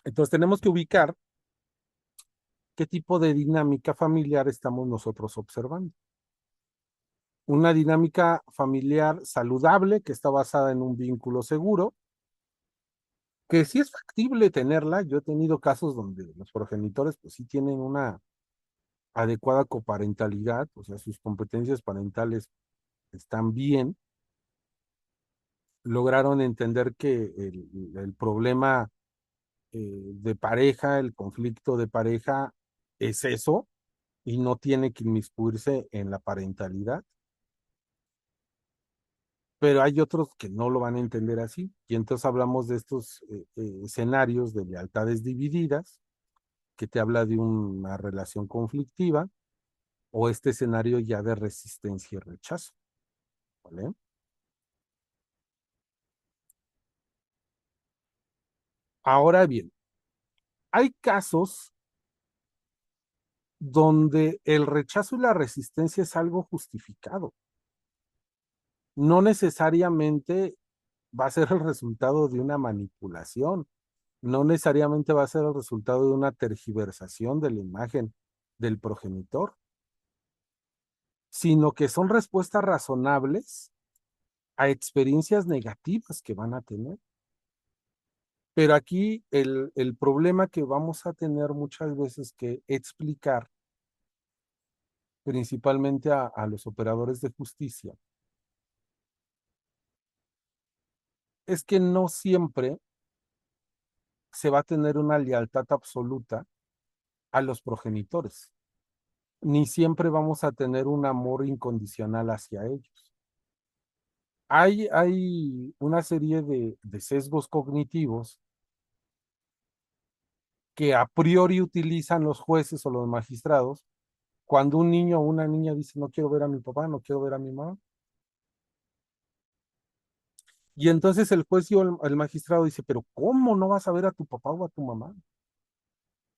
Entonces tenemos que ubicar qué tipo de dinámica familiar estamos nosotros observando. Una dinámica familiar saludable que está basada en un vínculo seguro, que sí es factible tenerla. Yo he tenido casos donde los progenitores pues sí tienen una adecuada coparentalidad, o sea, sus competencias parentales están bien, lograron entender que el problema de pareja, el conflicto de pareja es eso y no tiene que inmiscuirse en la parentalidad. Pero hay otros que no lo van a entender así. Y entonces hablamos de estos escenarios de lealtades divididas, que te habla de una relación conflictiva, o este escenario ya de resistencia y rechazo. ¿Vale? Ahora bien, hay casos donde el rechazo y la resistencia es algo justificado. No necesariamente va a ser el resultado de una manipulación, no necesariamente va a ser el resultado de una tergiversación de la imagen del progenitor, sino que son respuestas razonables a experiencias negativas que van a tener. Pero aquí el problema que vamos a tener muchas veces que explicar, principalmente a los operadores de justicia, es que no siempre se va a tener una lealtad absoluta a los progenitores. Ni siempre vamos a tener un amor incondicional hacia ellos. Hay una serie de sesgos cognitivos que a priori utilizan los jueces o los magistrados cuando un niño o una niña dice no quiero ver a mi papá, no quiero ver a mi mamá. Y entonces el juez o el magistrado dice, pero ¿cómo no vas a ver a tu papá o a tu mamá?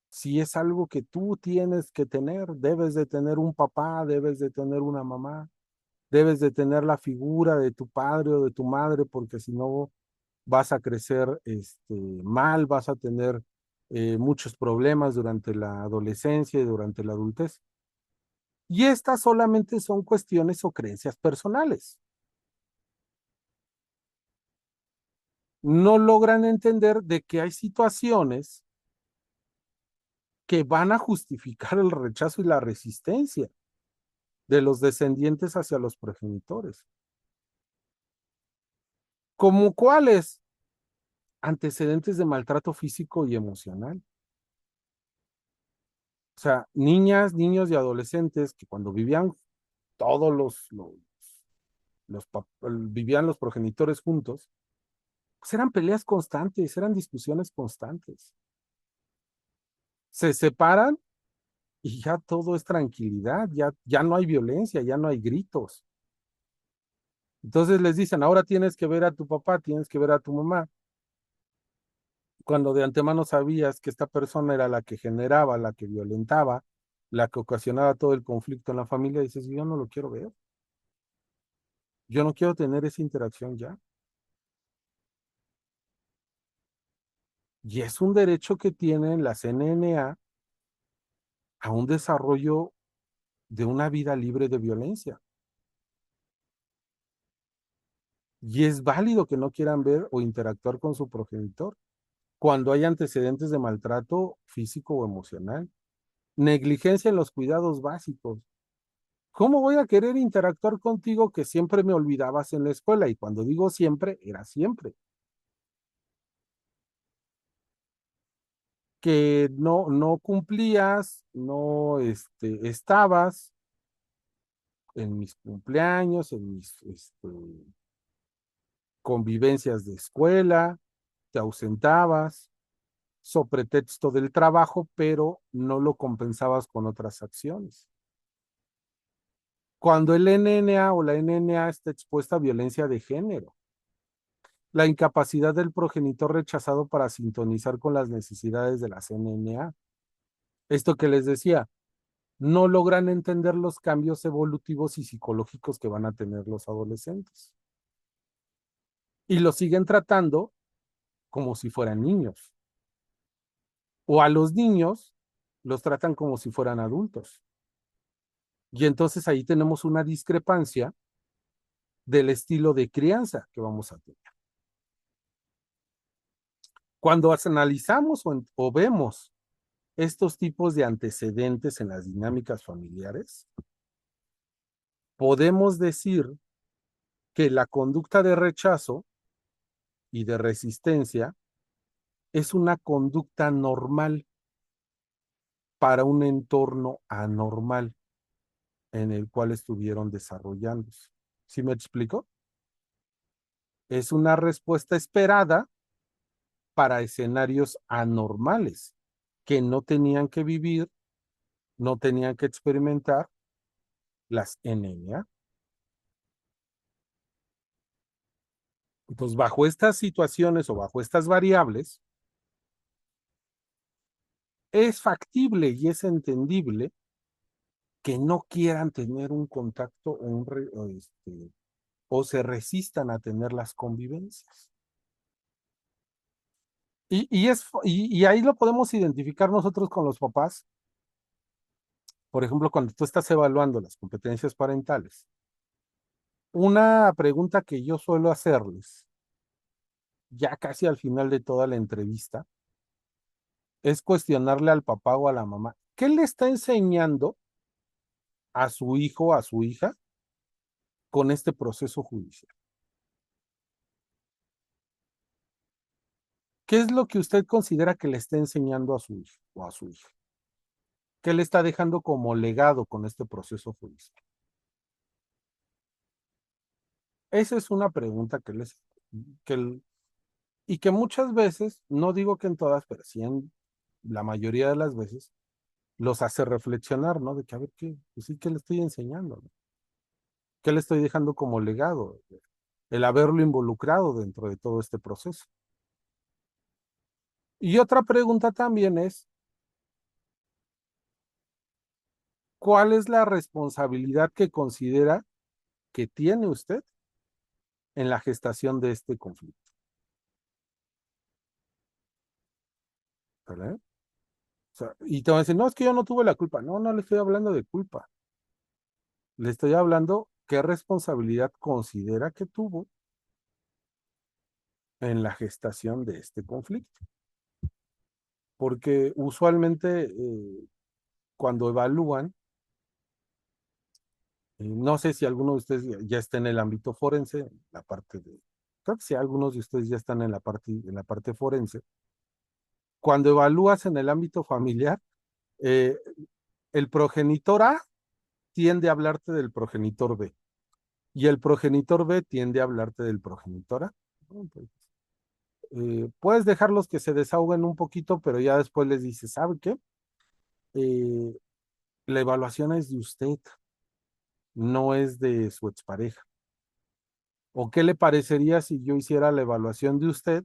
Si es algo que tú tienes que tener, debes de tener un papá, debes de tener una mamá, debes de tener la figura de tu padre o de tu madre, porque si no vas a crecer mal, vas a tener muchos problemas durante la adolescencia y durante la adultez. Y estas solamente son cuestiones o creencias personales. No logran entender de que hay situaciones que van a justificar el rechazo y la resistencia de los descendientes hacia los progenitores. ¿Como cuáles? Antecedentes de maltrato físico y emocional. O sea, niñas, niños y adolescentes que cuando vivían todos vivían los progenitores juntos, pues eran peleas constantes, eran discusiones constantes. Se separan y ya todo es tranquilidad, ya no hay violencia, ya no hay gritos. Entonces les dicen, ahora tienes que ver a tu papá, tienes que ver a tu mamá. Cuando de antemano sabías que esta persona era la que generaba, la que violentaba, la que ocasionaba todo el conflicto en la familia, dices, yo no lo quiero ver. Yo no quiero tener esa interacción ya. Y es un derecho que tienen las NNA a un desarrollo de una vida libre de violencia. Y es válido que no quieran ver o interactuar con su progenitor cuando hay antecedentes de maltrato físico o emocional. Negligencia en los cuidados básicos. ¿Cómo voy a querer interactuar contigo que siempre me olvidabas en la escuela? Y cuando digo siempre, era siempre. Que no cumplías, no estabas en mis cumpleaños, en mis convivencias de escuela, te ausentabas, so pretexto del trabajo, pero no lo compensabas con otras acciones. Cuando el NNA o la NNA está expuesta a violencia de género, la incapacidad del progenitor rechazado para sintonizar con las necesidades de las NNA. Esto que les decía, no logran entender los cambios evolutivos y psicológicos que van a tener los adolescentes. Y los siguen tratando como si fueran niños. O a los niños los tratan como si fueran adultos. Y entonces ahí tenemos una discrepancia del estilo de crianza que vamos a tener. Cuando analizamos o vemos estos tipos de antecedentes en las dinámicas familiares, podemos decir que la conducta de rechazo y de resistencia es una conducta normal para un entorno anormal en el cual estuvieron desarrollándose. ¿Sí me explico? Es una respuesta esperada para escenarios anormales que no tenían que vivir, no tenían que experimentar las NNA. Entonces, bajo estas situaciones o bajo estas variables, es factible y es entendible que no quieran tener un contacto o se resistan a tener las convivencias. Y ahí lo podemos identificar nosotros con los papás. Por ejemplo, cuando tú estás evaluando las competencias parentales, una pregunta que yo suelo hacerles, ya casi al final de toda la entrevista, es cuestionarle al papá o a la mamá, ¿qué le está enseñando a su hijo o a su hija con este proceso judicial? ¿Qué es lo que usted considera que le está enseñando a su hijo o a su hija? ¿Qué le está dejando como legado con este proceso judicial? Esa es una pregunta que y que muchas veces, no digo que en todas, pero sí en la mayoría de las veces, los hace reflexionar, ¿no? De que a ver qué, pues sí, ¿qué le estoy enseñando? ¿No? ¿Qué le estoy dejando como legado? El haberlo involucrado dentro de todo este proceso. Y otra pregunta también es, ¿cuál es la responsabilidad que considera que tiene usted en la gestación de este conflicto? ¿Verdad? O sea, y te van a decir, no, es que yo no tuve la culpa. No, no le estoy hablando de culpa. Le estoy hablando qué responsabilidad considera que tuvo en la gestación de este conflicto. Porque usualmente cuando evalúan, no sé si alguno de ustedes ya está en el ámbito forense, la parte de, creo que sí, algunos de ustedes ya están en la parte forense. Cuando evalúas en el ámbito familiar, eh, el progenitor A tiende a hablarte del progenitor B y el progenitor B tiende a hablarte del progenitor A. Entonces, puedes dejarlos que se desahoguen un poquito, pero ya después les dices, ¿sabe qué? Eh, la evaluación es de usted, no es de su expareja. ¿O qué le parecería si yo hiciera la evaluación de usted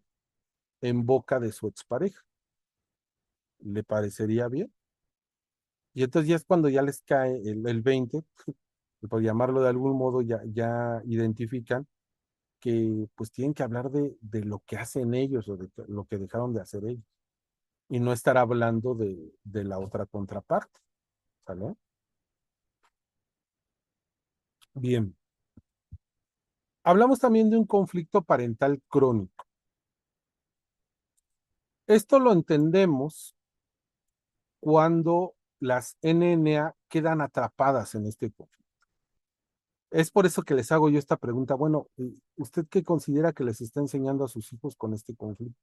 en boca de su expareja? ¿Le parecería bien? Y entonces ya es cuando ya les cae el 20, por llamarlo de algún modo, ya identifican que pues tienen que hablar de lo que hacen ellos o de lo que dejaron de hacer ellos y no estar hablando de la otra contraparte, ¿sale? Bien. Hablamos también de un conflicto parental crónico. Esto lo entendemos cuando las NNA quedan atrapadas en este conflicto. Es por eso que les hago yo esta pregunta. Bueno, ¿usted qué considera que les está enseñando a sus hijos con este conflicto?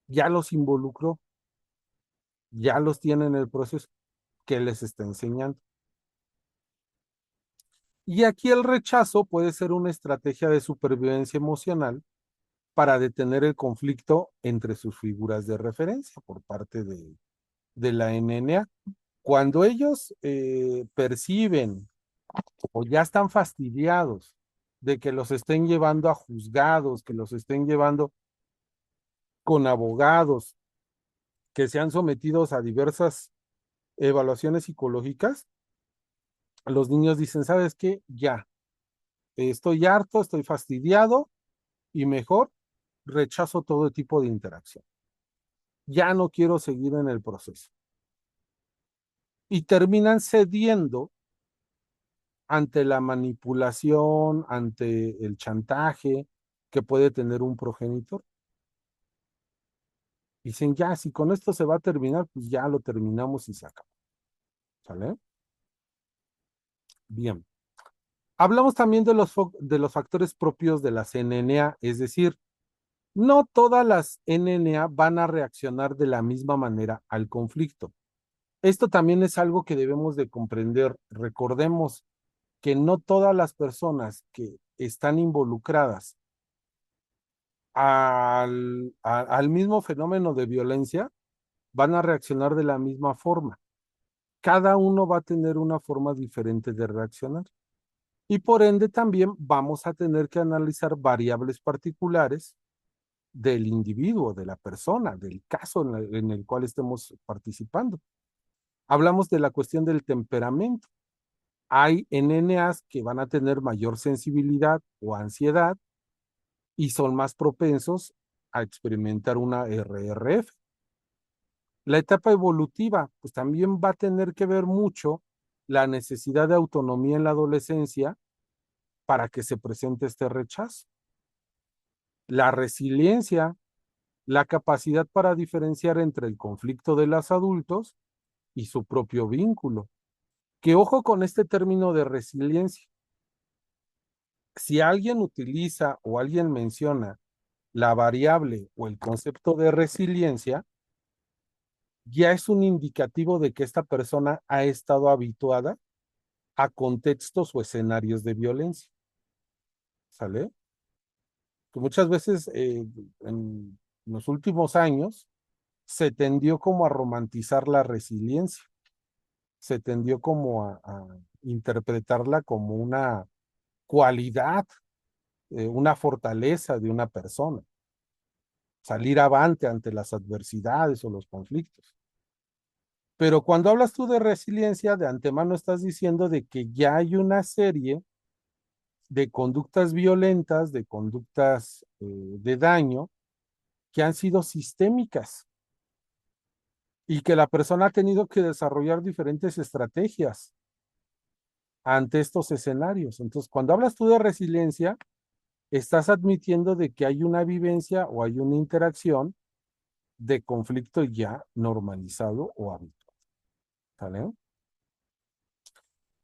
¿Ya los involucró? ¿Ya los tiene en el proceso? ¿Qué les está enseñando? Y aquí el rechazo puede ser una estrategia de supervivencia emocional para detener el conflicto entre sus figuras de referencia por parte de la NNA. Cuando ellos perciben o ya están fastidiados de que los estén llevando a juzgados, que los estén llevando con abogados, que sean sometidos a diversas evaluaciones psicológicas, los niños dicen, ¿sabes qué? Ya, estoy harto, estoy fastidiado y mejor rechazo todo tipo de interacción. Ya no quiero seguir en el proceso. Y terminan cediendo ante la manipulación, ante el chantaje que puede tener un progenitor. Dicen, ya, si con esto se va a terminar, pues ya lo terminamos y se acabó. ¿Sale? Bien. Hablamos también de los factores propios de las NNA, es decir, no todas las NNA van a reaccionar de la misma manera al conflicto. Esto también es algo que debemos de comprender. Recordemos que no todas las personas que están involucradas al mismo fenómeno de violencia van a reaccionar de la misma forma. Cada uno va a tener una forma diferente de reaccionar. Y por ende también vamos a tener que analizar variables particulares del individuo, de la persona, del caso en el cual estemos participando. Hablamos de la cuestión del temperamento. Hay NNAs que van a tener mayor sensibilidad o ansiedad y son más propensos a experimentar una RRF. La etapa evolutiva, pues también va a tener que ver mucho la necesidad de autonomía en la adolescencia para que se presente este rechazo. La resiliencia, la capacidad para diferenciar entre el conflicto de los adultos y su propio vínculo. Que ojo con este término de resiliencia. Si alguien utiliza o alguien menciona la variable o el concepto de resiliencia ya es un indicativo de que esta persona ha estado habituada a contextos o escenarios de violencia. ¿Sale? Que muchas veces en los últimos años se tendió como a romantizar la resiliencia, se tendió como a interpretarla como una cualidad, una fortaleza de una persona, salir avante ante las adversidades o los conflictos. Pero cuando hablas tú de resiliencia, de antemano estás diciendo de que ya hay una serie de conductas violentas, de conductas de daño que han sido sistémicas y que la persona ha tenido que desarrollar diferentes estrategias ante estos escenarios. Entonces, cuando hablas tú de resiliencia, estás admitiendo de que hay una vivencia o hay una interacción de conflicto ya normalizado o habitual. ¿Vale?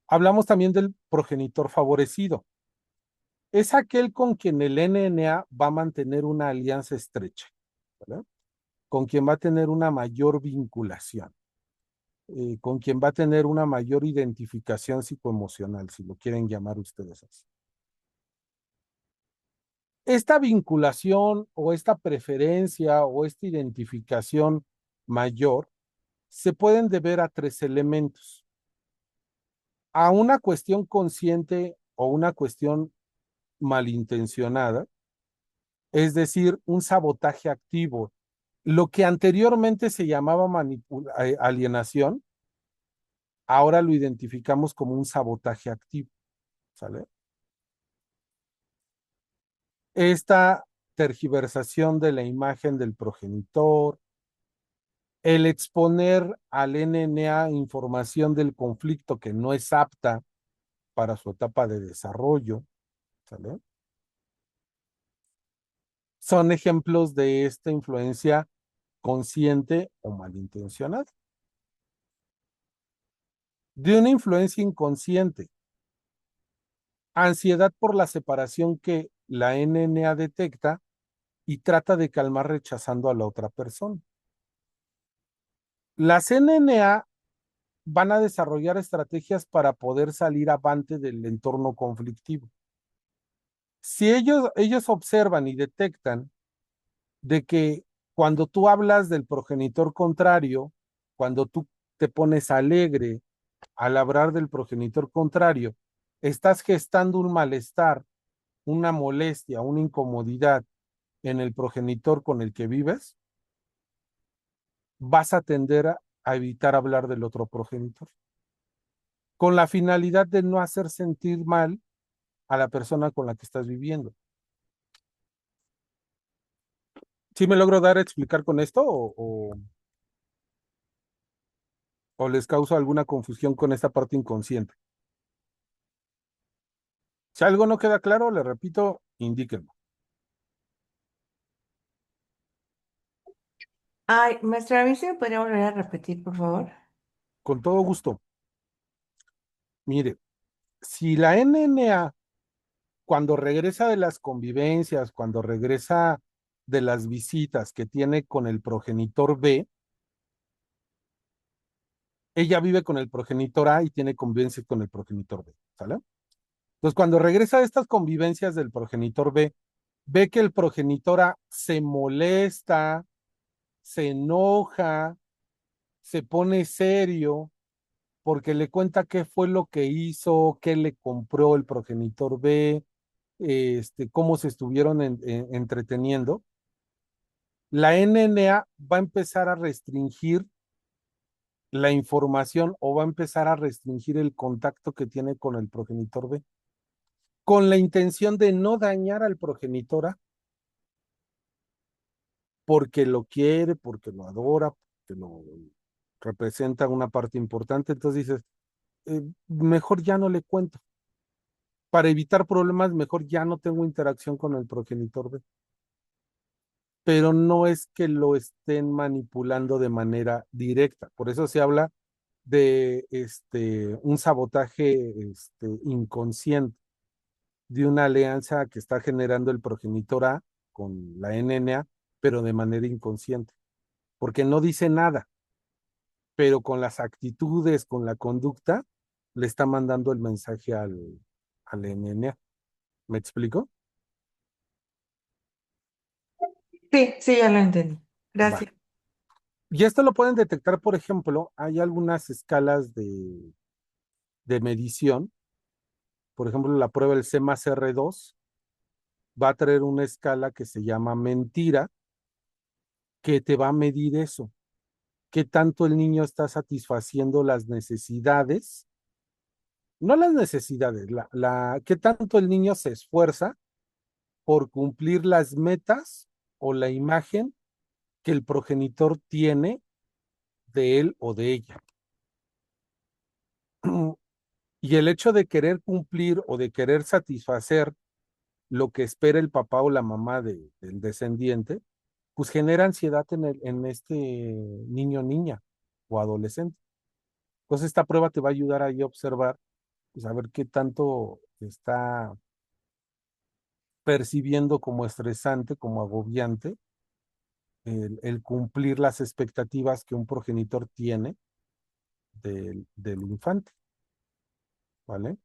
Hablamos también del progenitor favorecido. Es aquel con quien el NNA va a mantener una alianza estrecha, ¿vale? Con quien va a tener una mayor vinculación, con quien va a tener una mayor identificación psicoemocional, si lo quieren llamar ustedes así. Esta vinculación o esta preferencia o esta identificación mayor se pueden deber a tres elementos: a una cuestión consciente o una cuestión malintencionada, es decir, un sabotaje activo. Lo que anteriormente se llamaba alienación, ahora lo identificamos como un sabotaje activo, ¿sale? Esta tergiversación de la imagen del progenitor, el exponer al NNA información del conflicto que no es apta para su etapa de desarrollo, ¿sale? Son ejemplos de esta influencia consciente o malintencionada. De una influencia inconsciente, ansiedad por la separación que la NNA detecta y trata de calmar rechazando a la otra persona. Las NNA van a desarrollar estrategias para poder salir avante del entorno conflictivo. Si ellos observan y detectan de que cuando tú hablas del progenitor contrario, cuando tú te pones alegre al hablar del progenitor contrario, estás gestando un malestar, una molestia, una incomodidad en el progenitor con el que vives, vas a tender a evitar hablar del otro progenitor, con la finalidad de no hacer sentir mal a la persona con la que estás viviendo. ¿Sí me logro dar a explicar con esto o les causa alguna confusión con esta parte inconsciente? Si algo no queda claro, le repito, indíquenme. Ay, maestra, a mí se me podría volver a repetir, por favor. Con todo gusto. Mire, si la NNA, cuando regresa de las convivencias, cuando regresa de las visitas que tiene con el progenitor B, ella vive con el progenitor A y tiene convivencia con el progenitor B, ¿sale? Entonces, cuando regresa de estas convivencias del progenitor B, ve que el progenitor A se molesta, se enoja, se pone serio, porque le cuenta qué fue lo que hizo, qué le compró el progenitor B, cómo se estuvieron entreteniendo. La NNA va a empezar a restringir la información o va a empezar a restringir el contacto que tiene con el progenitor B, con la intención de no dañar al progenitor A, porque lo quiere, porque lo adora, porque lo representa una parte importante. Entonces dices, mejor ya no le cuento. Para evitar problemas, mejor ya no tengo interacción con el progenitor B. Pero no es que lo estén manipulando de manera directa. Por eso se habla de un sabotaje inconsciente, de una alianza que está generando el progenitor A con la NNA, pero de manera inconsciente, porque no dice nada, pero con las actitudes, con la conducta, le está mandando el mensaje al NNA. ¿Me explico? Sí, sí, ya lo entendí. Va. Gracias. Y esto lo pueden detectar, por ejemplo, hay algunas escalas de medición. Por ejemplo, la prueba del C más R2 va a traer una escala que se llama mentira, que te va a medir eso. Qué tanto el niño está satisfaciendo las necesidades, no las necesidades, qué tanto el niño se esfuerza por cumplir las metas o la imagen que el progenitor tiene de él o de ella. Y el hecho de querer cumplir o de querer satisfacer lo que espera el papá o la mamá del descendiente, pues genera ansiedad en este niño, niña o adolescente. Entonces esta prueba te va a ayudar ahí a observar, pues a ver qué tanto está percibiendo como estresante, como agobiante, el cumplir las expectativas que un progenitor tiene del infante, ¿vale?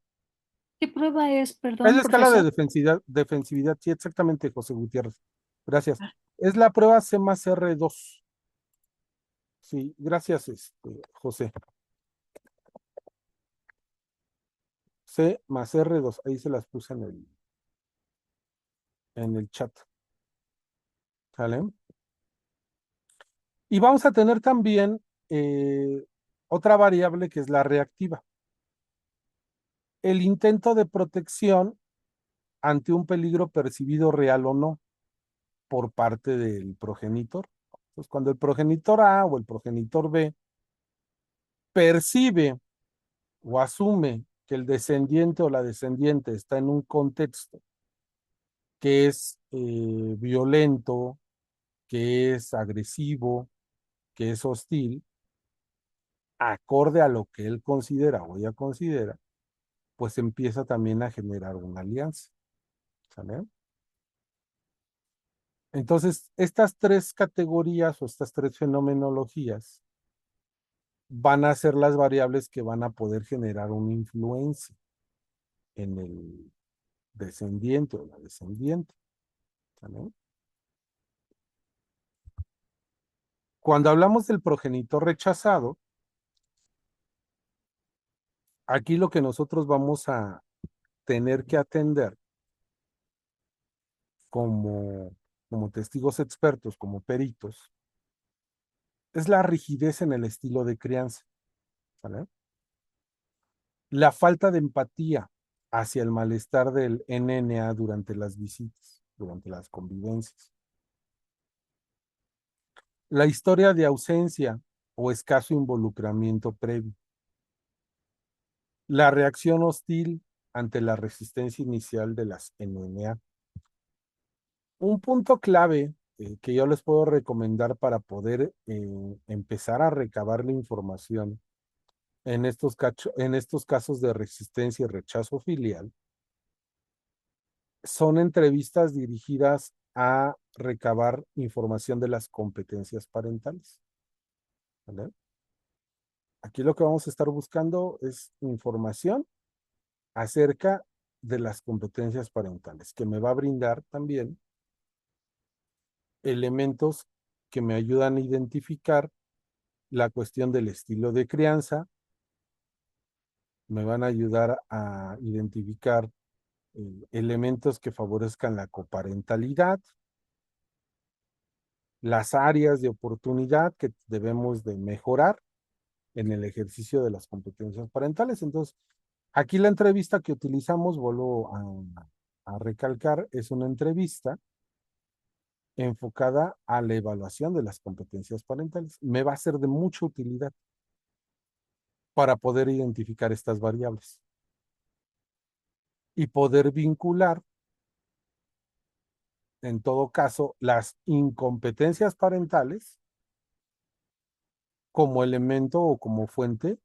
¿Qué prueba es, Es perdón, la escala de profesor? defensividad, sí, exactamente, José Gutiérrez. Gracias. Es la prueba C más R2. Sí, gracias, José. C más R2, ahí se las puse en el chat. ¿Sale? Y vamos a tener también otra variable que es la reactiva. El intento de protección ante un peligro percibido real o no por parte del progenitor. Entonces, cuando el progenitor A o el progenitor B percibe o asume que el descendiente o la descendiente está en un contexto que es violento, que es agresivo, que es hostil, acorde a lo que él considera o ella considera, pues empieza también a generar una alianza. ¿Sale? Entonces, estas tres categorías o estas tres fenomenologías van a ser las variables que van a poder generar una influencia en el descendiente o la descendiente. ¿Sale? Cuando hablamos del progenitor rechazado, aquí lo que nosotros vamos a tener que atender como testigos expertos, como peritos, es la rigidez en el estilo de crianza. ¿Vale? La falta de empatía hacia el malestar del NNA durante las visitas, durante las convivencias. La historia de ausencia o escaso involucramiento previo. La reacción hostil ante la resistencia inicial de las NNA. Un punto clave que yo les puedo recomendar para poder empezar a recabar la información en estos casos de resistencia y rechazo filial son entrevistas dirigidas a recabar información de las competencias parentales. ¿Vale? Aquí lo que vamos a estar buscando es información acerca de las competencias parentales, que me va a brindar también elementos que me ayudan a identificar la cuestión del estilo de crianza, me van a ayudar a identificar elementos que favorezcan la coparentalidad, las áreas de oportunidad que debemos de mejorar en el ejercicio de las competencias parentales. Entonces, aquí la entrevista que utilizamos, vuelvo a recalcar, es una entrevista enfocada a la evaluación de las competencias parentales. Me va a ser de mucha utilidad para poder identificar estas variables y poder vincular, en todo caso, las incompetencias parentales como elemento o como fuente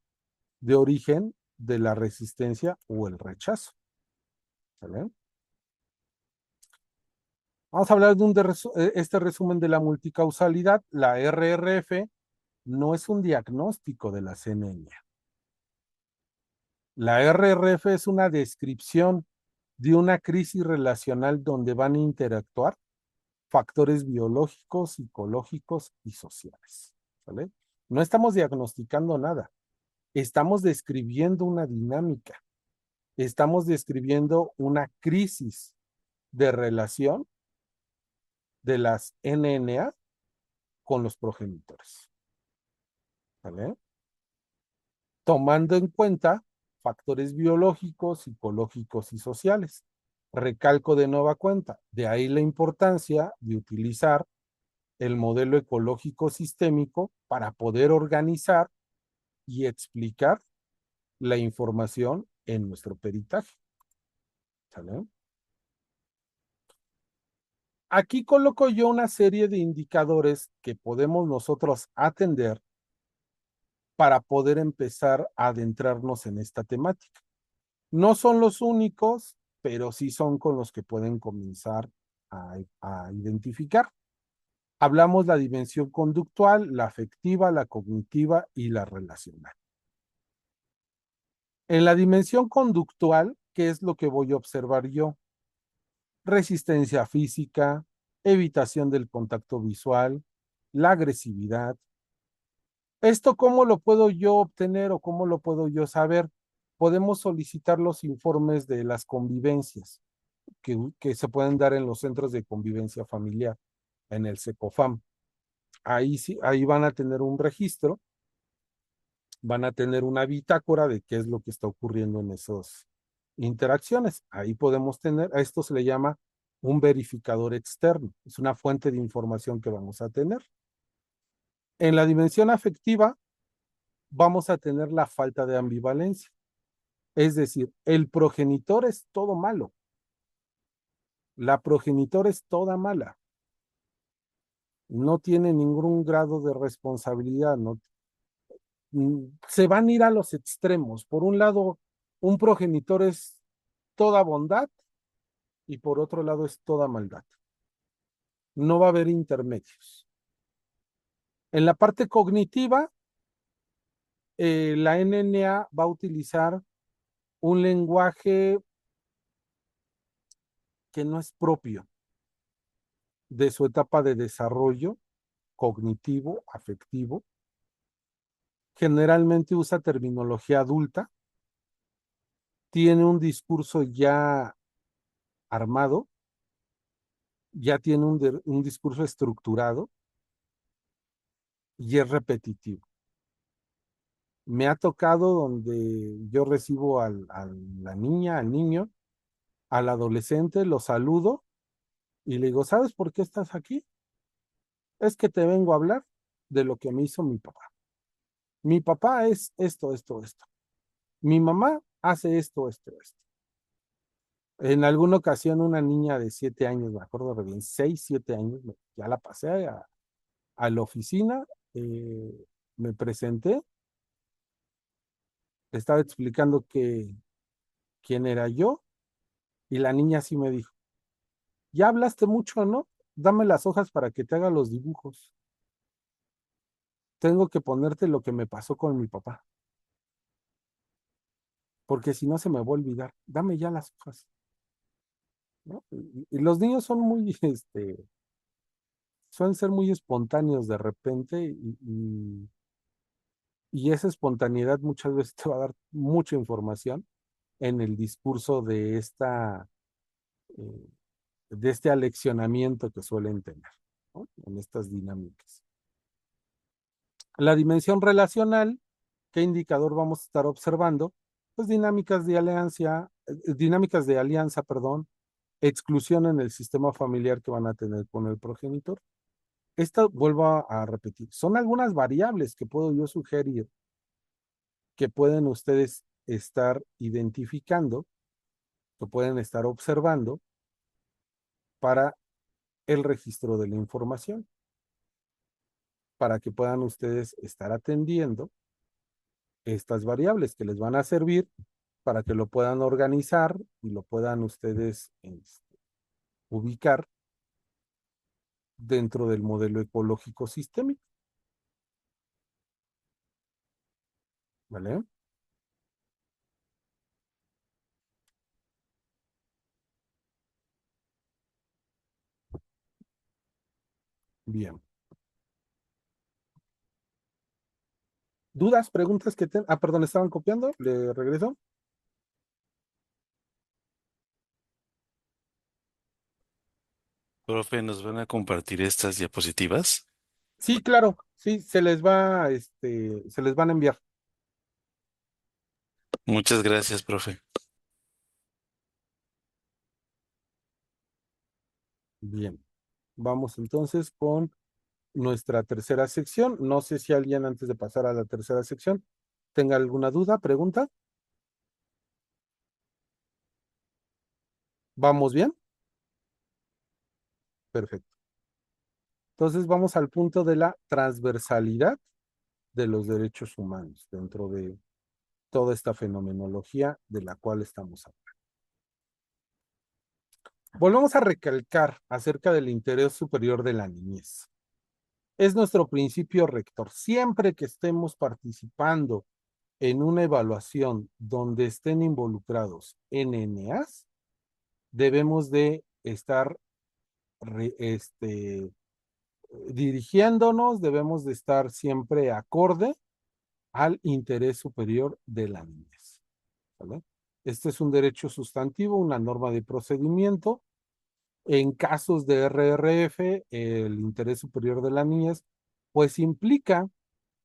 de origen de la resistencia o el rechazo. ¿Vale? Vamos a hablar de este resumen de la multicausalidad. La RRF no es un diagnóstico de la anemia. La RRF es una descripción de una crisis relacional donde van a interactuar factores biológicos, psicológicos y sociales. ¿Vale? No estamos diagnosticando nada. Estamos describiendo una dinámica. Estamos describiendo una crisis de relación de las NNA con los progenitores. ¿Vale? Tomando en cuenta factores biológicos, psicológicos y sociales. Recalco de nueva cuenta, de ahí la importancia de utilizar el modelo ecológico sistémico para poder organizar y explicar la información en nuestro peritaje. ¿Sale? Aquí coloco yo una serie de indicadores que podemos nosotros atender para poder empezar a adentrarnos en esta temática. No son los únicos, pero sí son con los que pueden comenzar a identificar. Hablamos la dimensión conductual, la afectiva, la cognitiva y la relacional. En la dimensión conductual, ¿qué es lo que voy a observar yo? Resistencia física, evitación del contacto visual, la agresividad. ¿Esto cómo lo puedo yo obtener o cómo lo puedo yo saber? Podemos solicitar los informes de las convivencias que se pueden dar en los centros de convivencia familiar, en el SECOFAM. Ahí, sí, ahí van a tener un registro, van a tener una bitácora de qué es lo que está ocurriendo en esas interacciones. Ahí podemos tener, a esto se le llama un verificador externo, es una fuente de información que vamos a tener. En la dimensión afectiva vamos a tener la falta de ambivalencia, es decir, el progenitor es todo malo, la progenitora es toda mala, no tiene ningún grado de responsabilidad, no, se van a ir a los extremos. Por un lado, un progenitor es toda bondad y por otro lado es toda maldad. No va a haber intermedios. En la parte cognitiva, la NNA va a utilizar un lenguaje que no es propio de su etapa de desarrollo cognitivo, afectivo. Generalmente usa terminología adulta, tiene un discurso ya armado, ya tiene un discurso estructurado y es repetitivo. Me ha tocado donde yo recibo a la niña, al niño, al adolescente, lo saludo y le digo, ¿sabes por qué estás aquí? Es que te vengo a hablar de lo que me hizo mi papá. Mi papá es esto, esto, esto. Mi mamá hace esto, esto, esto. En alguna ocasión una niña de 7 años, me acuerdo de bien, 6, 7 años, ya la pasé a la oficina, me presenté, estaba explicando quién era yo y la niña sí me dijo, ya hablaste mucho, ¿no? Dame las hojas para que te haga los dibujos. Tengo que ponerte lo que me pasó con mi papá, porque si no se me va a olvidar. Dame ya las hojas, ¿no? Y los niños son muy, suelen ser muy espontáneos de repente y esa espontaneidad muchas veces te va a dar mucha información en el discurso eh, de este aleccionamiento que suelen tener, ¿no? En estas dinámicas. La dimensión relacional, ¿qué indicador vamos a estar observando? Pues dinámicas de alianza, perdón, exclusión en el sistema familiar que van a tener con el progenitor. Esta, vuelvo a repetir, son algunas variables que puedo yo sugerir que pueden ustedes estar identificando, que pueden estar observando para el registro de la información, para que puedan ustedes estar atendiendo estas variables que les van a servir para que lo puedan organizar y lo puedan ustedes ubicar dentro del modelo ecológico sistémico. ¿Vale? Bien. ¿Dudas, preguntas que ten? Ah, perdón, ¿estaban copiando? ¿Le regreso? Profe, ¿nos van a compartir estas diapositivas? Sí, claro, sí, se les van a enviar. Muchas gracias, profe. Bien. Vamos entonces con nuestra tercera sección. No sé si alguien antes de pasar a la tercera sección tenga alguna duda, pregunta. ¿Vamos bien? Perfecto. Entonces vamos al punto de la transversalidad de los derechos humanos dentro de toda esta fenomenología de la cual estamos hablando. Volvemos a recalcar acerca del interés superior de la niñez. Es nuestro principio rector. Siempre que estemos participando en una evaluación donde estén involucrados NNAs, debemos de estar dirigiéndonos, debemos de estar siempre acorde al interés superior de la niñez. ¿Vale? Este es un derecho sustantivo, una norma de procedimiento. En casos de RRF, el interés superior de la niñez, pues implica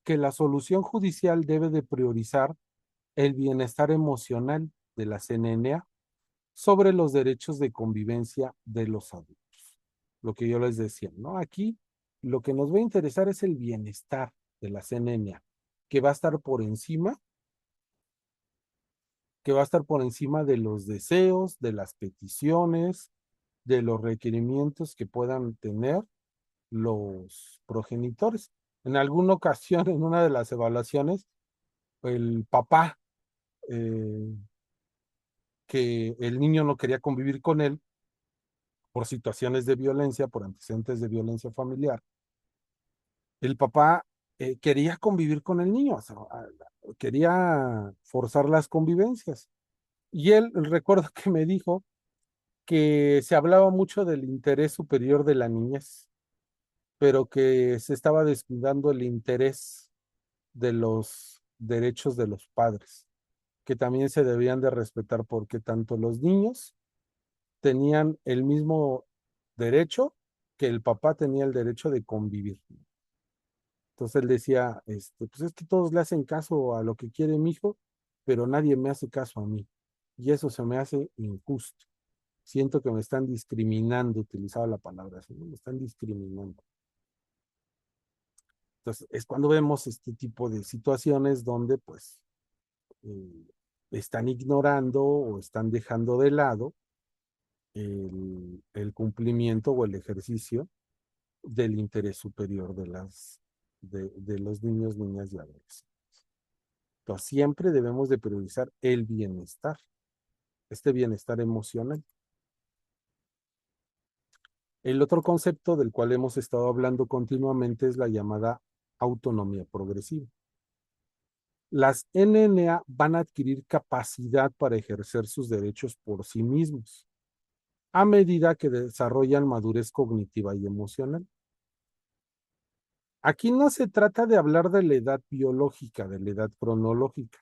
que la solución judicial debe de priorizar el bienestar emocional de la CNNA sobre los derechos de convivencia de los adultos. Lo que yo les decía, ¿no? Aquí lo que nos va a interesar es el bienestar de la CNNA, que va a estar por encima, que va a estar por encima de los deseos, de las peticiones, de los requerimientos que puedan tener los progenitores. En alguna ocasión, en una de las evaluaciones, el papá, que el niño no quería convivir con él por situaciones de violencia, por antecedentes de violencia familiar, el papá quería convivir con el niño, o sea, quería forzar las convivencias. Y él, recuerdo que me dijo que se hablaba mucho del interés superior de la niñez, pero que se estaba descuidando el interés de los derechos de los padres, que también se debían de respetar porque tanto los niños tenían el mismo derecho que el papá tenía el derecho de convivir. Entonces él decía, pues es que todos le hacen caso a lo que quiere mi hijo, pero nadie me hace caso a mí. Y eso se me hace injusto. Siento que me están discriminando, utilizaba la palabra así, ¿no? Me están discriminando. Entonces, es cuando vemos este tipo de situaciones donde, pues, eh, están ignorando o están dejando de lado el cumplimiento o el ejercicio del interés superior de los niños, niñas y adolescentes. Entonces, siempre debemos de priorizar el bienestar, este bienestar emocional. El otro concepto del cual hemos estado hablando continuamente es la llamada autonomía progresiva. Las NNA van a adquirir capacidad para ejercer sus derechos por sí mismos, a medida que desarrollan madurez cognitiva y emocional. Aquí no se trata de hablar de la edad biológica, de la edad cronológica.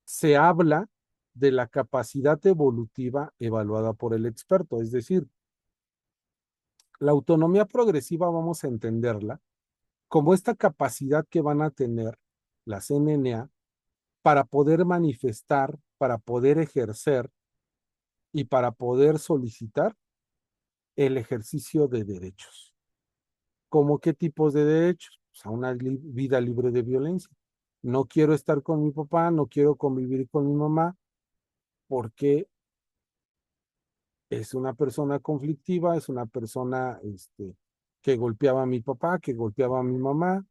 Se habla de la capacidad evolutiva evaluada por el experto, es decir, la autonomía progresiva vamos a entenderla como esta capacidad que van a tener las NNA para poder manifestar, para poder ejercer y para poder solicitar el ejercicio de derechos. ¿Cómo qué tipos de derechos? O sea, una vida libre de violencia. No quiero estar con mi papá, no quiero convivir con mi mamá porque es una persona conflictiva, es una persona que golpeaba a mi papá, que golpeaba a mi mamá,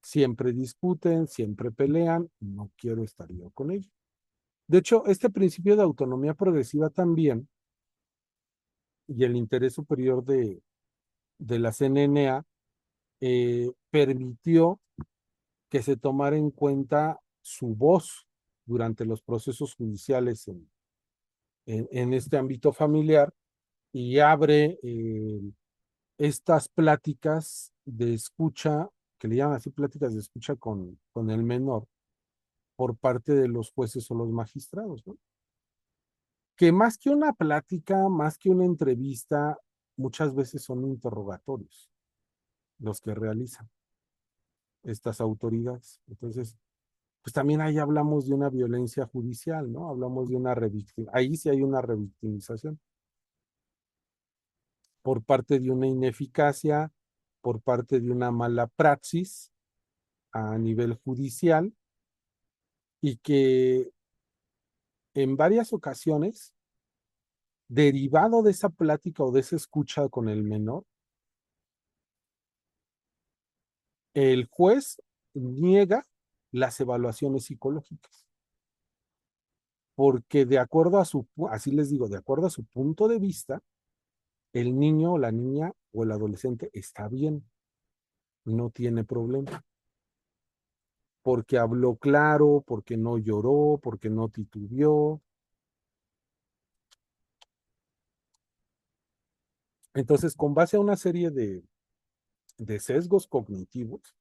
siempre discuten, siempre pelean, no quiero estar yo con ellos. De hecho, este principio de autonomía progresiva también y el interés superior de la CNNA permitió que se tomara en cuenta su voz durante los procesos judiciales en este ámbito familiar y abre estas pláticas de escucha, que le llaman así pláticas de escucha con el menor, por parte de los jueces o los magistrados, ¿no? Que más que una plática, más que una entrevista, muchas veces son interrogatorios los que realizan estas autoridades. Entonces, pues también ahí hablamos de una violencia judicial, ¿no? Hablamos de una revictimización. Ahí sí hay una revictimización por parte de una ineficacia, por parte de una mala praxis a nivel judicial y que en varias ocasiones, derivado de esa plática o de esa escucha con el menor, el juez niega las evaluaciones psicológicas, porque de acuerdo a así les digo, de acuerdo a su punto de vista, el niño o la niña o el adolescente está bien, no tiene problema, porque habló claro, porque no lloró, porque no titubeó. Entonces, con base a una serie de sesgos cognitivos,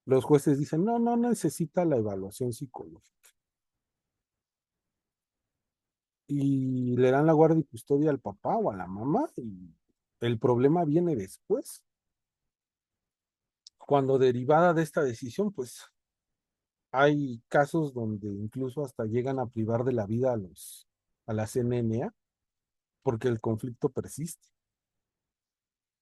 los jueces dicen, no, no necesita la evaluación psicológica. Y le dan la guardia y custodia al papá o a la mamá y el problema viene después. Cuando derivada de esta decisión, pues hay casos donde incluso hasta llegan a privar de la vida a la CNNA porque el conflicto persiste.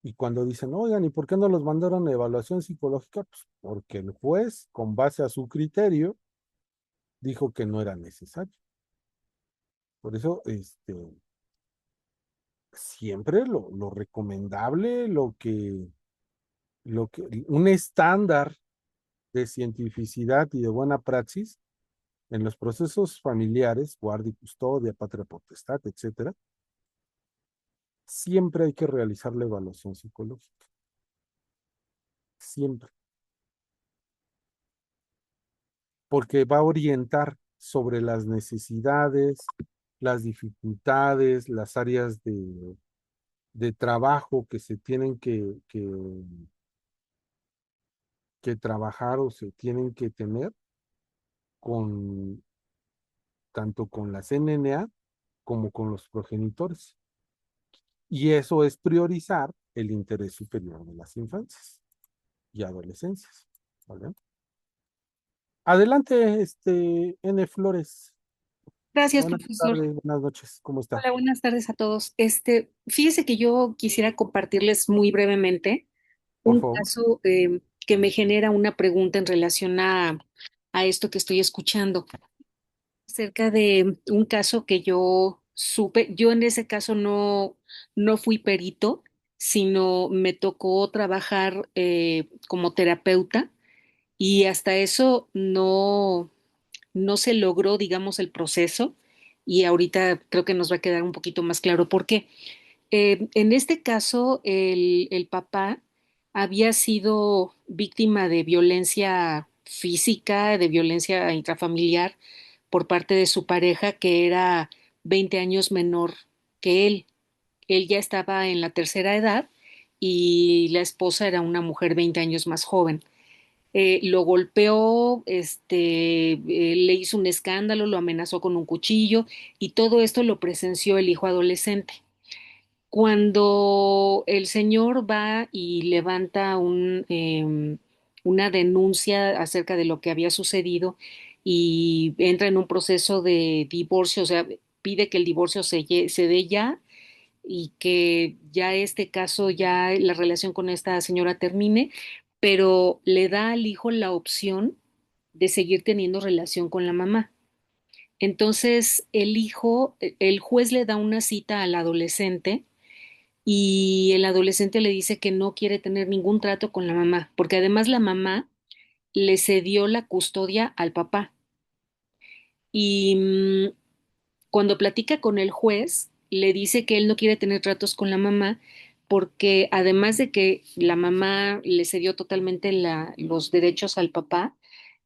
Y cuando dicen, oigan, ¿y por qué no los mandaron a evaluación psicológica? Pues porque el juez, con base a su criterio, dijo que no era necesario. Por eso, siempre lo recomendable, un estándar de cientificidad y de buena praxis en los procesos familiares, guardia y custodia, patria potestad, etcétera, siempre hay que realizar la evaluación psicológica. Siempre. Porque va a orientar sobre las necesidades, las dificultades, las áreas de trabajo que se tienen que trabajar o se tienen que tener con tanto con la CNNA como con los progenitores. Y eso es priorizar el interés superior de las infancias y adolescencias. ¿Vale? Adelante, N. Flores. Gracias, Buenas profesor. tardes, buenas noches. ¿Cómo está? Hola, buenas tardes a todos. Fíjese que yo quisiera compartirles muy brevemente Por un favor. caso que me genera una pregunta en relación a esto que estoy escuchando. Acerca de un caso que yo supe, yo en ese caso no fui perito, sino me tocó trabajar como terapeuta y hasta eso no se logró, digamos, el proceso y ahorita creo que nos va a quedar un poquito más claro por qué. En este caso, el papá había sido víctima de violencia física, de violencia intrafamiliar por parte de su pareja, que era 20 años menor que él. Él ya estaba en la tercera edad y la esposa era una mujer 20 años más joven. Lo golpeó, le hizo un escándalo, lo amenazó con un cuchillo y todo esto lo presenció el hijo adolescente. Cuando el señor va y levanta una denuncia acerca de lo que había sucedido y entra en un proceso de divorcio, o sea, pide que el divorcio se dé ya y que ya este caso, ya la relación con esta señora termine, pero le da al hijo la opción de seguir teniendo relación con la mamá. Entonces, el juez le da una cita al adolescente y el adolescente le dice que no quiere tener ningún trato con la mamá, porque además la mamá le cedió la custodia al papá. Y cuando platica con el juez, le dice que él no quiere tener tratos con la mamá, porque además de que la mamá le cedió totalmente los derechos al papá,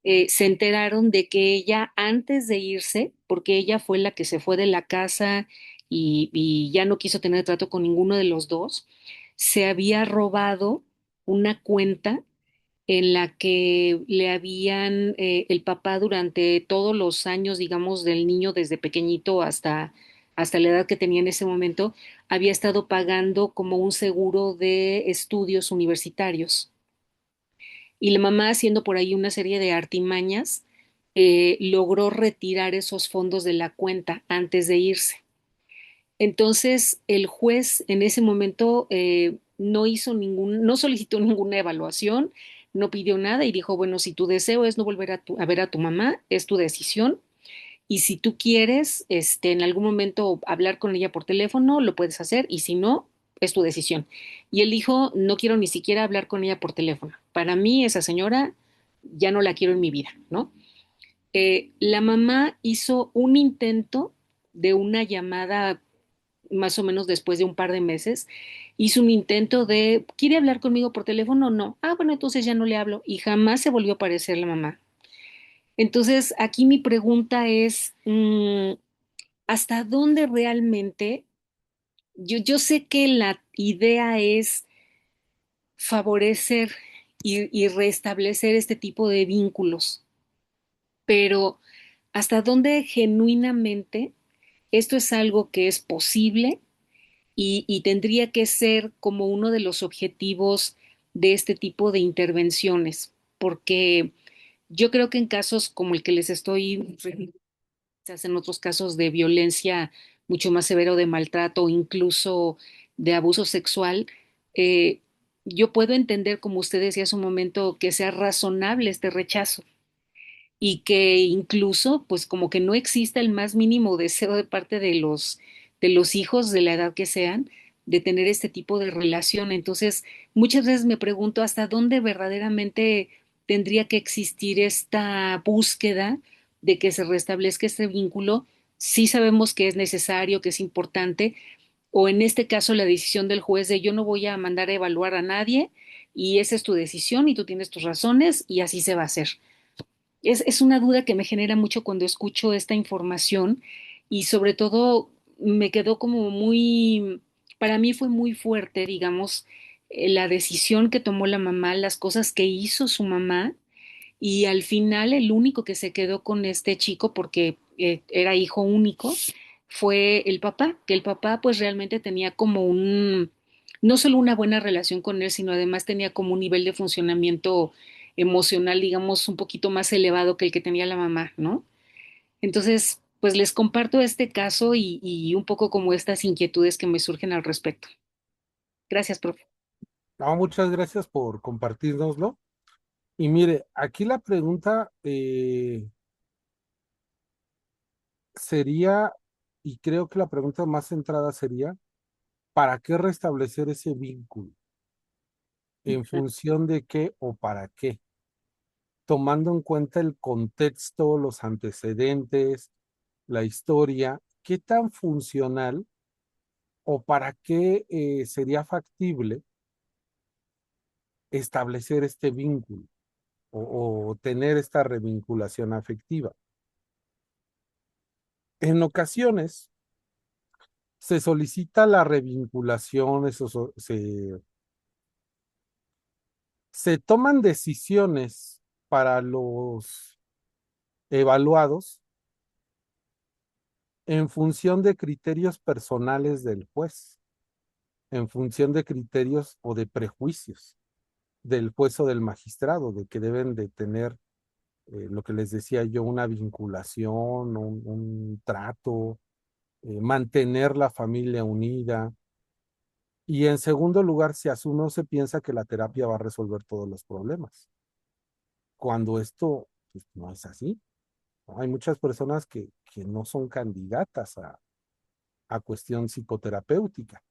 se enteraron de que ella antes de irse, porque ella fue la que se fue de la casa y ya no quiso tener trato con ninguno de los dos, se había robado una cuenta en la que le habían, el papá durante todos los años, digamos, del niño, desde pequeñito hasta la edad que tenía en ese momento, había estado pagando como un seguro de estudios universitarios. Y la mamá, haciendo por ahí una serie de artimañas, logró retirar esos fondos de la cuenta antes de irse. Entonces, el juez en ese momento no solicitó ninguna evaluación, no pidió nada y dijo, bueno, si tu deseo es no volver a ver a tu mamá, es tu decisión. Y si tú quieres, en algún momento hablar con ella por teléfono, lo puedes hacer y si no, es tu decisión. Y él dijo, no quiero ni siquiera hablar con ella por teléfono. Para mí, esa señora ya no la quiero en mi vida, ¿no? La mamá hizo un intento de una llamada más o menos después de un par de meses, hizo un intento de, ¿quiere hablar conmigo por teléfono? No. Ah, bueno, entonces ya no le hablo y jamás se volvió a aparecer la mamá. Entonces, aquí mi pregunta es, ¿hasta dónde realmente? Yo sé que la idea es favorecer y restablecer este tipo de vínculos, pero ¿hasta dónde genuinamente esto es algo que es posible y tendría que ser como uno de los objetivos de este tipo de intervenciones? Porque yo creo que en casos como el que les estoy refiriendo, quizás en otros casos de violencia mucho más severo, de maltrato o incluso de abuso sexual, eh, yo puedo entender, como usted decía hace un momento, que sea razonable este rechazo y que incluso, pues como que no exista el más mínimo deseo de parte de los hijos de la edad que sean de tener este tipo de relación. Entonces, muchas veces me pregunto hasta dónde verdaderamente tendría que existir esta búsqueda de que se restablezca este vínculo. Sí sabemos que es necesario, que es importante, o en este caso la decisión del juez de yo no voy a mandar a evaluar a nadie y esa es tu decisión y tú tienes tus razones y así se va a hacer. Es una duda que me genera mucho cuando escucho esta información y sobre todo me quedó como muy, para mí fue muy fuerte, digamos, la decisión que tomó la mamá, las cosas que hizo su mamá y al final el único que se quedó con este chico porque era hijo único fue el papá, que el papá pues realmente tenía como no solo una buena relación con él, sino además tenía como un nivel de funcionamiento emocional, digamos, un poquito más elevado que el que tenía la mamá, ¿no? Entonces, pues les comparto este caso y un poco como estas inquietudes que me surgen al respecto. Gracias, profe. No, muchas gracias por compartirnoslo. Y mire, aquí la pregunta sería, y creo que la pregunta más centrada sería, ¿para qué restablecer ese vínculo? ¿En función de qué o para qué? Tomando en cuenta el contexto, los antecedentes, la historia, ¿qué tan funcional o para qué sería factible establecer este vínculo o tener esta revinculación afectiva? En ocasiones se solicita la revinculación, se toman decisiones para los evaluados en función de criterios personales del juez, en función de criterios o de prejuicios del juez o del magistrado, de que deben de tener lo que les decía yo, una vinculación, un trato, mantener la familia unida. Y en segundo lugar, se asume o se piensa que la terapia va a resolver todos los problemas, cuando esto pues, no es así, ¿no? Hay muchas personas que no son candidatas a cuestión psicoterapéutica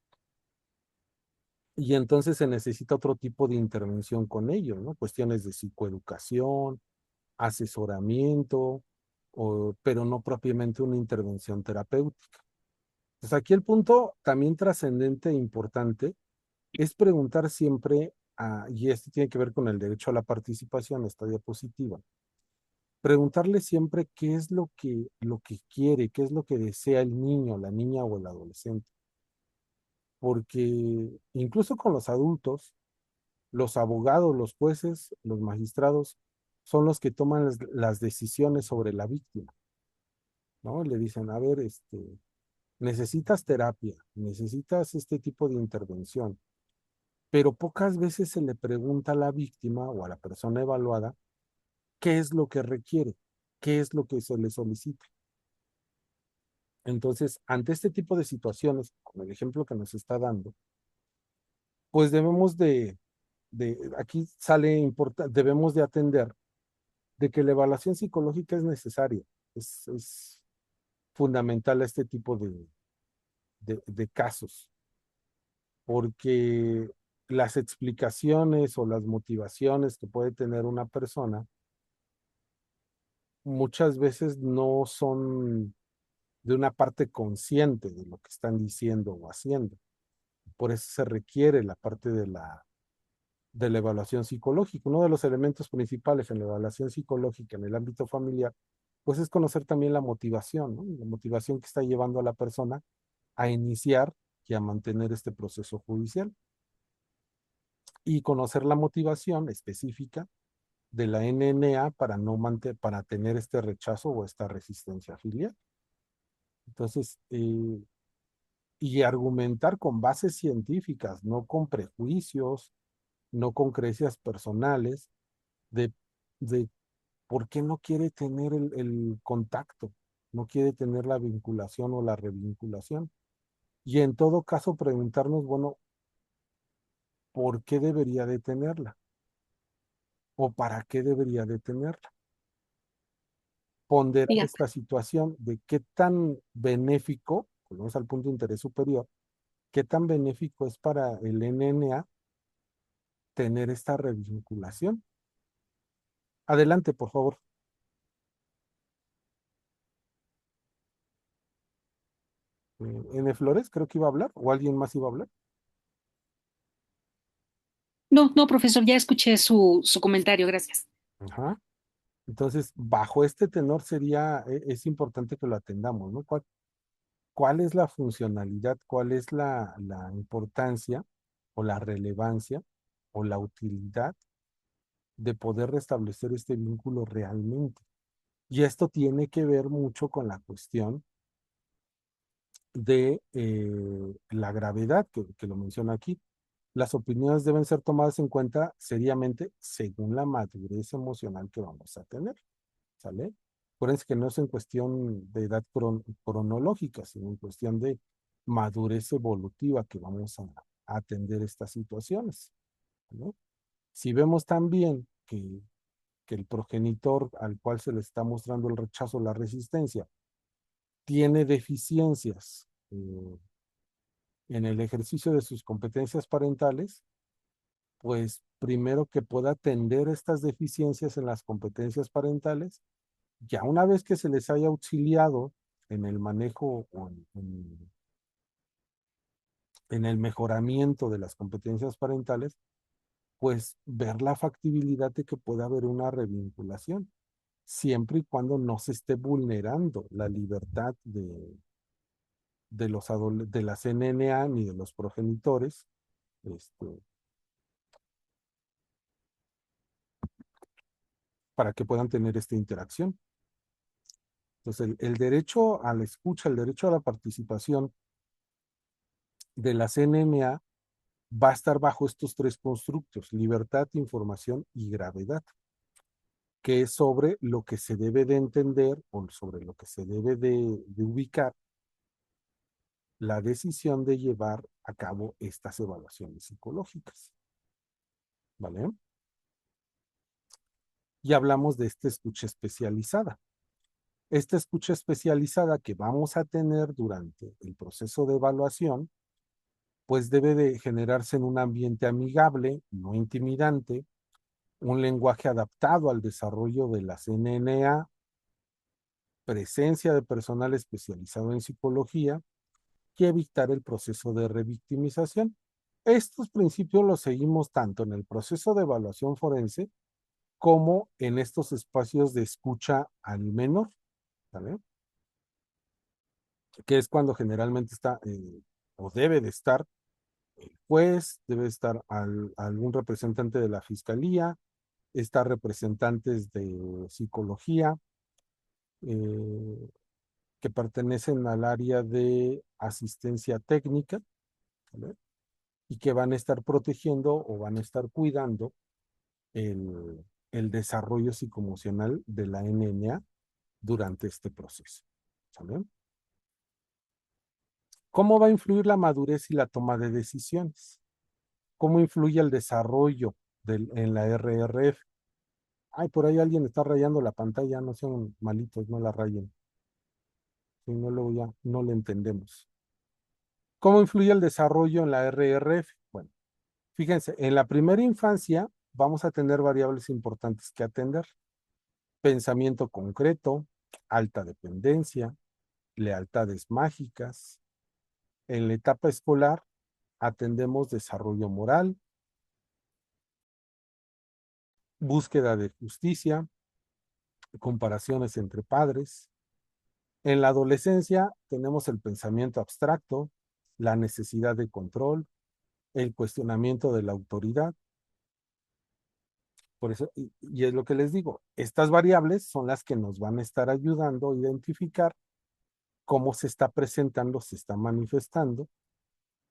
y entonces se necesita otro tipo de intervención con ellos, ¿no? Cuestiones de psicoeducación, asesoramiento, pero no propiamente una intervención terapéutica. Pues aquí el punto también trascendente e importante es preguntar siempre, y esto tiene que ver con el derecho a la participación, esta diapositiva, preguntarle siempre qué es lo que quiere, qué es lo que desea el niño, la niña o el adolescente. Porque incluso con los adultos, los abogados, los jueces, los magistrados, son los que toman las decisiones sobre la víctima, ¿no? Le dicen, a ver, necesitas terapia, necesitas este tipo de intervención, pero pocas veces se le pregunta a la víctima o a la persona evaluada qué es lo que requiere, qué es lo que se le solicita. Entonces, ante este tipo de situaciones, como el ejemplo que nos está dando, pues debemos aquí sale importante, debemos de atender de que la evaluación psicológica es necesaria, es fundamental a este tipo de casos, porque las explicaciones o las motivaciones que puede tener una persona muchas veces no son de una parte consciente de lo que están diciendo o haciendo. Por eso se requiere la parte de la evaluación psicológica. Uno de los elementos principales en la evaluación psicológica en el ámbito familiar, pues es conocer también la motivación, ¿no? La motivación que está llevando a la persona a iniciar y a mantener este proceso judicial. Y conocer la motivación específica de la NNA para tener este rechazo o esta resistencia filial. Entonces, y argumentar con bases científicas, no con prejuicios, no con creencias personales, de, de por qué no quiere tener el contacto, no quiere tener la vinculación o la revinculación. Y en todo caso preguntarnos, bueno, ¿por qué debería de tenerla? ¿O para qué debería de tenerla? Ponderar Diga, esta situación de qué tan benéfico, volvemos al punto de interés superior, qué tan benéfico es para el NNA tener esta revinculación. Adelante, por favor. N. Flores, creo que iba a hablar, o alguien más iba a hablar. no, no, profesor, ya escuché su comentario, gracias. Ajá. Entonces, bajo este tenor es importante que lo atendamos, ¿no? ¿Cuál es la funcionalidad, cuál es la importancia o la relevancia o la utilidad de poder restablecer este vínculo realmente? Y esto tiene que ver mucho con la cuestión de la gravedad que lo menciona aquí. Las opiniones deben ser tomadas en cuenta seriamente según la madurez emocional que vamos a tener, ¿sale? Acuérdense que no es en cuestión de edad cronológica, sino en cuestión de madurez evolutiva que vamos a atender estas situaciones, ¿no? Si vemos también que el progenitor al cual se le está mostrando el rechazo, la resistencia, tiene deficiencias en el ejercicio de sus competencias parentales, pues primero que pueda atender estas deficiencias en las competencias parentales, ya una vez que se les haya auxiliado en el manejo o en el mejoramiento de las competencias parentales, pues ver la factibilidad de que pueda haber una revinculación, siempre y cuando no se esté vulnerando la libertad de las NNA ni de los progenitores, este, para que puedan tener esta interacción. Entonces, el derecho a la escucha, el derecho a la participación de las NNA va a estar bajo estos tres constructos: libertad, información y gravedad, que es sobre lo que se debe de entender o sobre lo que se debe de ubicar la decisión de llevar a cabo estas evaluaciones psicológicas. ¿Vale? Y hablamos de esta escucha especializada. Esta escucha especializada que vamos a tener durante el proceso de evaluación, pues debe de generarse en un ambiente amigable, no intimidante, un lenguaje adaptado al desarrollo de las NNA, presencia de personal especializado en psicología y evitar el proceso de revictimización. Estos principios los seguimos tanto en el proceso de evaluación forense como en estos espacios de escucha al menor, ¿vale? Que es cuando generalmente está o debe de estar el juez, debe estar algún representante de la fiscalía, estar representantes de psicología, eh, que pertenecen al área de asistencia técnica, ¿vale? Y que van a estar protegiendo o van a estar cuidando el desarrollo psicoemocional de la NNA durante este proceso, ¿sale? ¿Cómo va a influir la madurez y la toma de decisiones? ¿Cómo influye el desarrollo en la RRF? Ay, por ahí alguien está rayando la pantalla, no sean malitos, no la rayen. Si no, luego ya no le entendemos. ¿Cómo influye el desarrollo en la RRF? Bueno, fíjense, en la primera infancia vamos a tener variables importantes que atender. Pensamiento concreto, alta dependencia, lealtades mágicas. En la etapa escolar atendemos desarrollo moral, búsqueda de justicia, comparaciones entre padres. En la adolescencia tenemos el pensamiento abstracto, la necesidad de control, el cuestionamiento de la autoridad. Por eso, y es lo que les digo, estas variables son las que nos van a estar ayudando a identificar cómo se está presentando, se está manifestando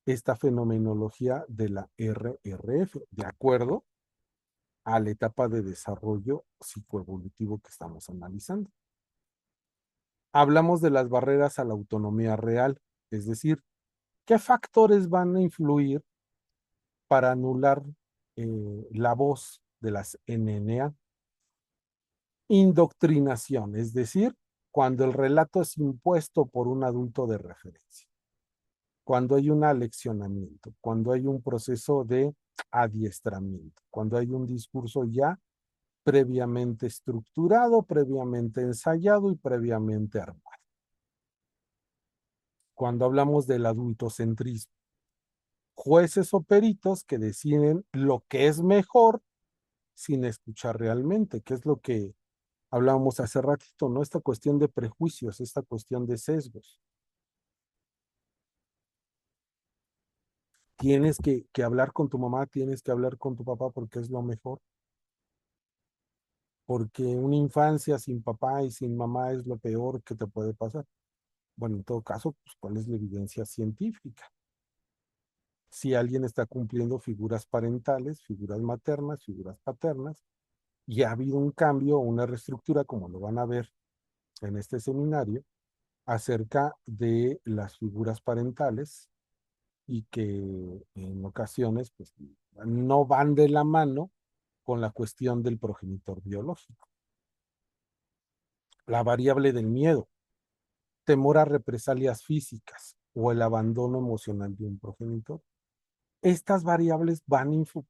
esta fenomenología de la RRF, de acuerdo a la etapa de desarrollo psicoevolutivo que estamos analizando. Hablamos de las barreras a la autonomía real, es decir, ¿qué factores van a influir para anular la voz de las NNA? Indoctrinación, es decir, cuando el relato es impuesto por un adulto de referencia, cuando hay un aleccionamiento, cuando hay un proceso de adiestramiento, cuando hay un discurso ya previamente estructurado, previamente ensayado y previamente armado. Cuando hablamos del adultocentrismo, jueces o peritos que deciden lo que es mejor sin escuchar realmente, que es lo que hablábamos hace ratito, ¿no? Esta cuestión de prejuicios, esta cuestión de sesgos. Tienes que hablar con tu mamá, tienes que hablar con tu papá porque es lo mejor. Porque una infancia sin papá y sin mamá es lo peor que te puede pasar. Bueno, en todo caso, pues, ¿cuál es la evidencia científica? Si alguien está cumpliendo figuras parentales, figuras maternas, figuras paternas, y ha habido un cambio o una reestructura, como lo van a ver en este seminario, acerca de las figuras parentales y que en ocasiones pues, no van de la mano con la cuestión del progenitor biológico. La variable del miedo, temor a represalias físicas o el abandono emocional de un progenitor. Estas variables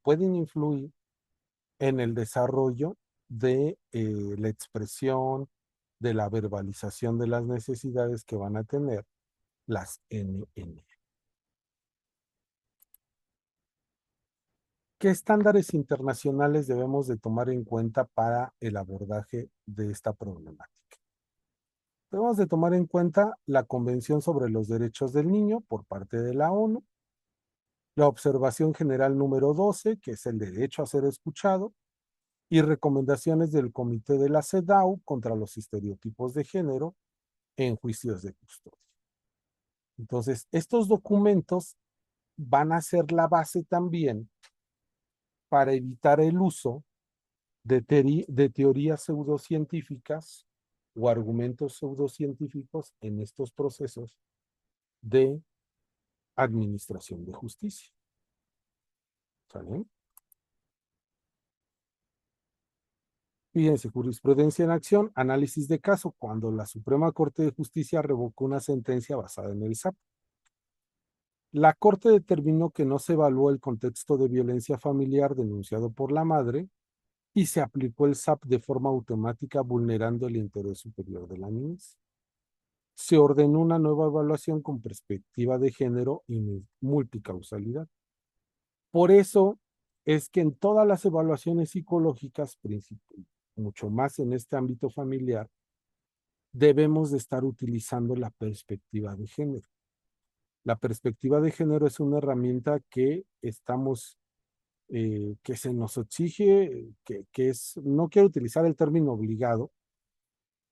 pueden influir en el desarrollo de la expresión, de la verbalización de las necesidades que van a tener las NN. ¿Qué estándares internacionales debemos de tomar en cuenta para el abordaje de esta problemática? Debemos de tomar en cuenta la Convención sobre los Derechos del Niño por parte de la ONU, la Observación General número 12, que es el derecho a ser escuchado, y recomendaciones del Comité de la CEDAW contra los estereotipos de género en juicios de custodia. Entonces, estos documentos van a ser la base también para evitar el uso de teorías pseudocientíficas o argumentos pseudocientíficos en estos procesos de administración de justicia. ¿Sale? Fíjense, jurisprudencia en acción, análisis de caso, cuando la Suprema Corte de Justicia revocó una sentencia basada en el SAP. La Corte determinó que no se evaluó el contexto de violencia familiar denunciado por la madre y se aplicó el SAP de forma automática vulnerando el interés superior de la niñez. Se ordenó una nueva evaluación con perspectiva de género y multicausalidad. Por eso es que en todas las evaluaciones psicológicas, mucho más en este ámbito familiar, debemos de estar utilizando la perspectiva de género. La perspectiva de género es una herramienta que que se nos exige, que es, no quiero utilizar el término obligado,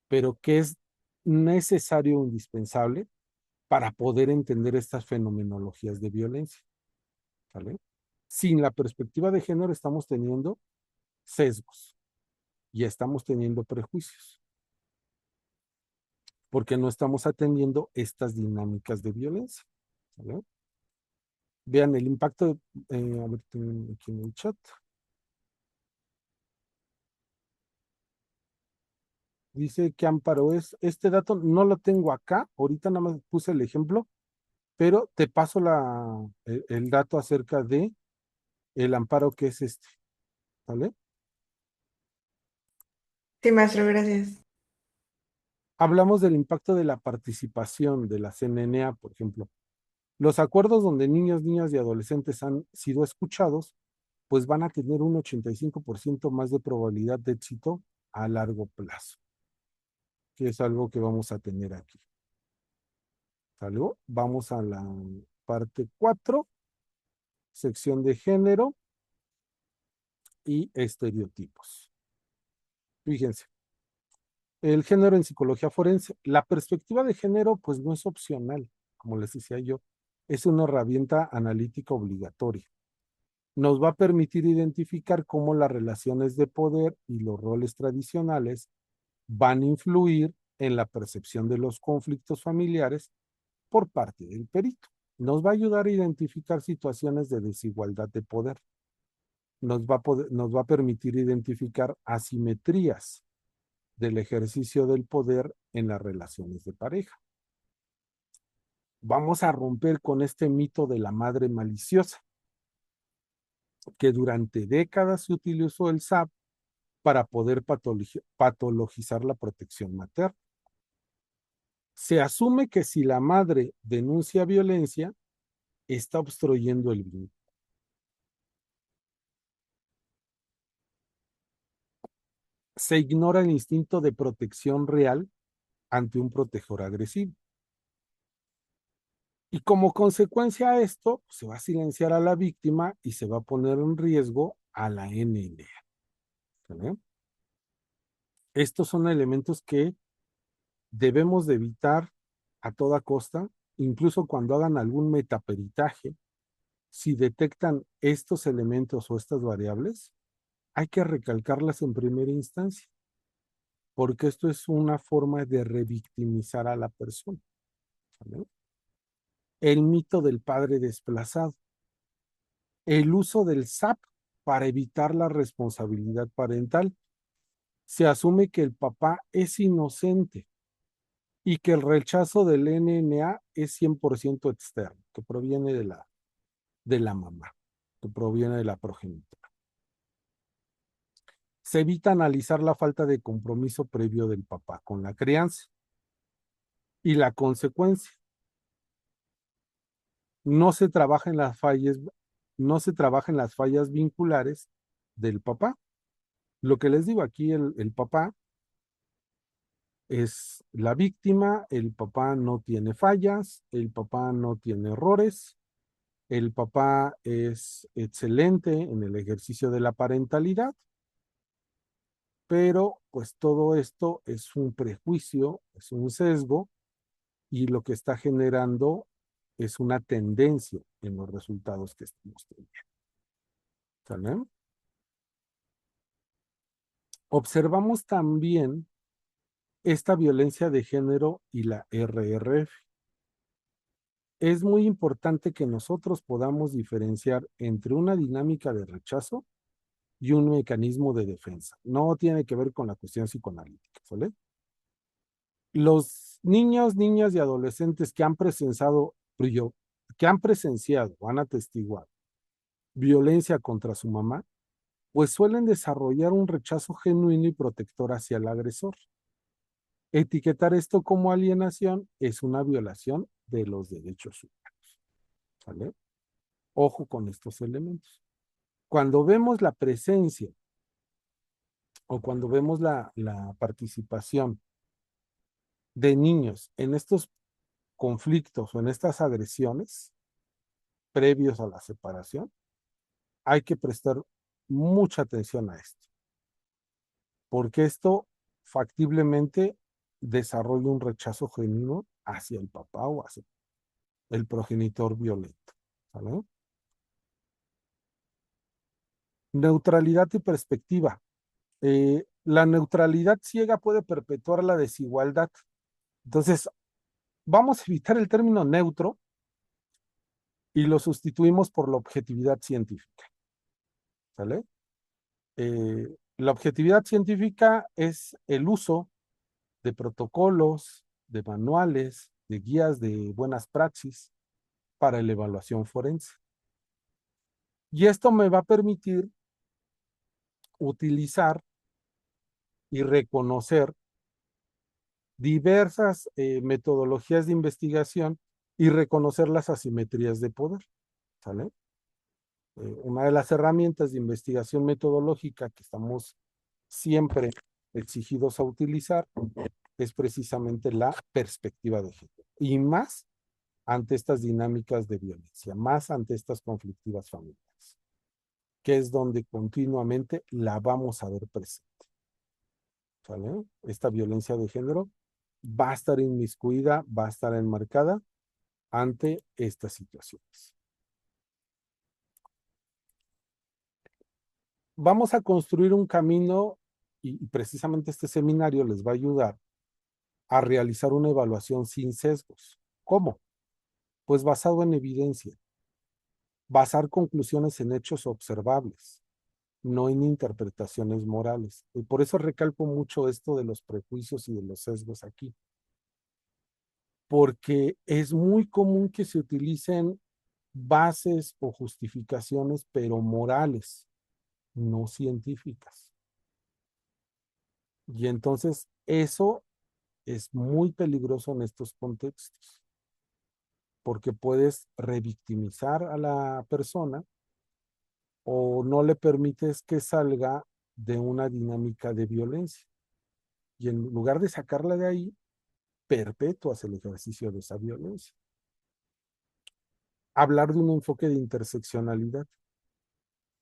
pero que es necesario o indispensable para poder entender estas fenomenologías de violencia. ¿Vale? Sin la perspectiva de género estamos teniendo sesgos y estamos teniendo prejuicios, porque no estamos atendiendo estas dinámicas de violencia. ¿Vale? Vean el impacto, a ver, tengo aquí en el chat. Dice que Amparo es, este dato no lo tengo acá, ahorita nada más puse el ejemplo, pero te paso el dato acerca de el amparo que es este, ¿vale? Sí, maestro, gracias. Hablamos del impacto de la participación de la CNNA, por ejemplo. Los acuerdos donde niños, niñas y adolescentes han sido escuchados, pues van a tener un 85% más de probabilidad de éxito a largo plazo, que es algo que vamos a tener aquí. ¿Sale? Vamos a la parte 4, sección de género y estereotipos. Fíjense, el género en psicología forense, la perspectiva de género pues no es opcional, como les decía yo, es una herramienta analítica obligatoria. Nos va a permitir identificar cómo las relaciones de poder y los roles tradicionales van a influir en la percepción de los conflictos familiares por parte del perito. Nos va a ayudar a identificar situaciones de desigualdad de poder. Nos va a permitir identificar asimetrías del ejercicio del poder en las relaciones de pareja. Vamos a romper con este mito de la madre maliciosa, que durante décadas se utilizó el SAP para poder patologizar la protección materna. Se asume que si la madre denuncia violencia, está obstruyendo el vínculo. Se ignora el instinto de protección real ante un protector agresivo. Y como consecuencia a esto, se va a silenciar a la víctima y se va a poner en riesgo a la NNA. ¿Vale? Estos son elementos que debemos de evitar a toda costa, incluso cuando hagan algún metaperitaje. Si detectan estos elementos o estas variables, hay que recalcarlas en primera instancia, porque esto es una forma de revictimizar a la persona. ¿Vale? El mito del padre desplazado. El uso del SAP para evitar la responsabilidad parental. Se asume que el papá es inocente y que el rechazo del NNA es 100% externo, que proviene de la mamá, que proviene de la progenitora. Se evita analizar la falta de compromiso previo del papá con la crianza y la consecuencia. No se trabaja en las fallas vinculares del papá. Lo que les digo aquí, el papá es la víctima, el papá no tiene fallas, el papá no tiene errores, el papá es excelente en el ejercicio de la parentalidad, pero pues todo esto es un prejuicio, es un sesgo y lo que está generando es una tendencia en los resultados que estamos teniendo. ¿Sale? Observamos también esta violencia de género y la RRF. Es muy importante que nosotros podamos diferenciar entre una dinámica de rechazo y un mecanismo de defensa. No tiene que ver con la cuestión psicoanalítica, ¿vale? Los niños, niñas y adolescentes que han presenciado, han atestiguado violencia contra su mamá, pues suelen desarrollar un rechazo genuino y protector hacia el agresor. Etiquetar esto como alienación es una violación de los derechos humanos. ¿Vale? Ojo con estos elementos. Cuando vemos la presencia o cuando vemos la participación de niños en estos conflictos o en estas agresiones previos a la separación, hay que prestar mucha atención a esto, porque esto factiblemente desarrolla un rechazo genuino hacia el papá o hacia el progenitor violento. ¿Vale? Neutralidad y perspectiva. La neutralidad ciega puede perpetuar la desigualdad. Entonces, vamos a evitar el término neutro y lo sustituimos por la objetividad científica. ¿Sale? La objetividad científica es el uso de protocolos, de manuales, de guías de buenas praxis para la evaluación forense. Y esto me va a permitir utilizar y reconocer diversas metodologías de investigación y reconocer las asimetrías de poder. ¿Sale? Una de las herramientas de investigación metodológica que estamos siempre exigidos a utilizar es precisamente la perspectiva de género. Y más ante estas dinámicas de violencia, más ante estas conflictivas familiares, que es donde continuamente la vamos a ver presente. ¿Sale? Esta violencia de género va a estar inmiscuida, va a estar enmarcada ante estas situaciones. Vamos a construir un camino y precisamente este seminario les va a ayudar a realizar una evaluación sin sesgos. ¿Cómo? Pues basado en evidencia. Basar conclusiones en hechos observables, no en interpretaciones morales. Y por eso recalco mucho esto de los prejuicios y de los sesgos aquí. Porque es muy común que se utilicen bases o justificaciones, pero morales, no científicas. Y entonces eso es muy peligroso en estos contextos, porque puedes revictimizar a la persona o no le permites que salga de una dinámica de violencia. Y en lugar de sacarla de ahí, perpetúas el ejercicio de esa violencia. Hablar de un enfoque de interseccionalidad.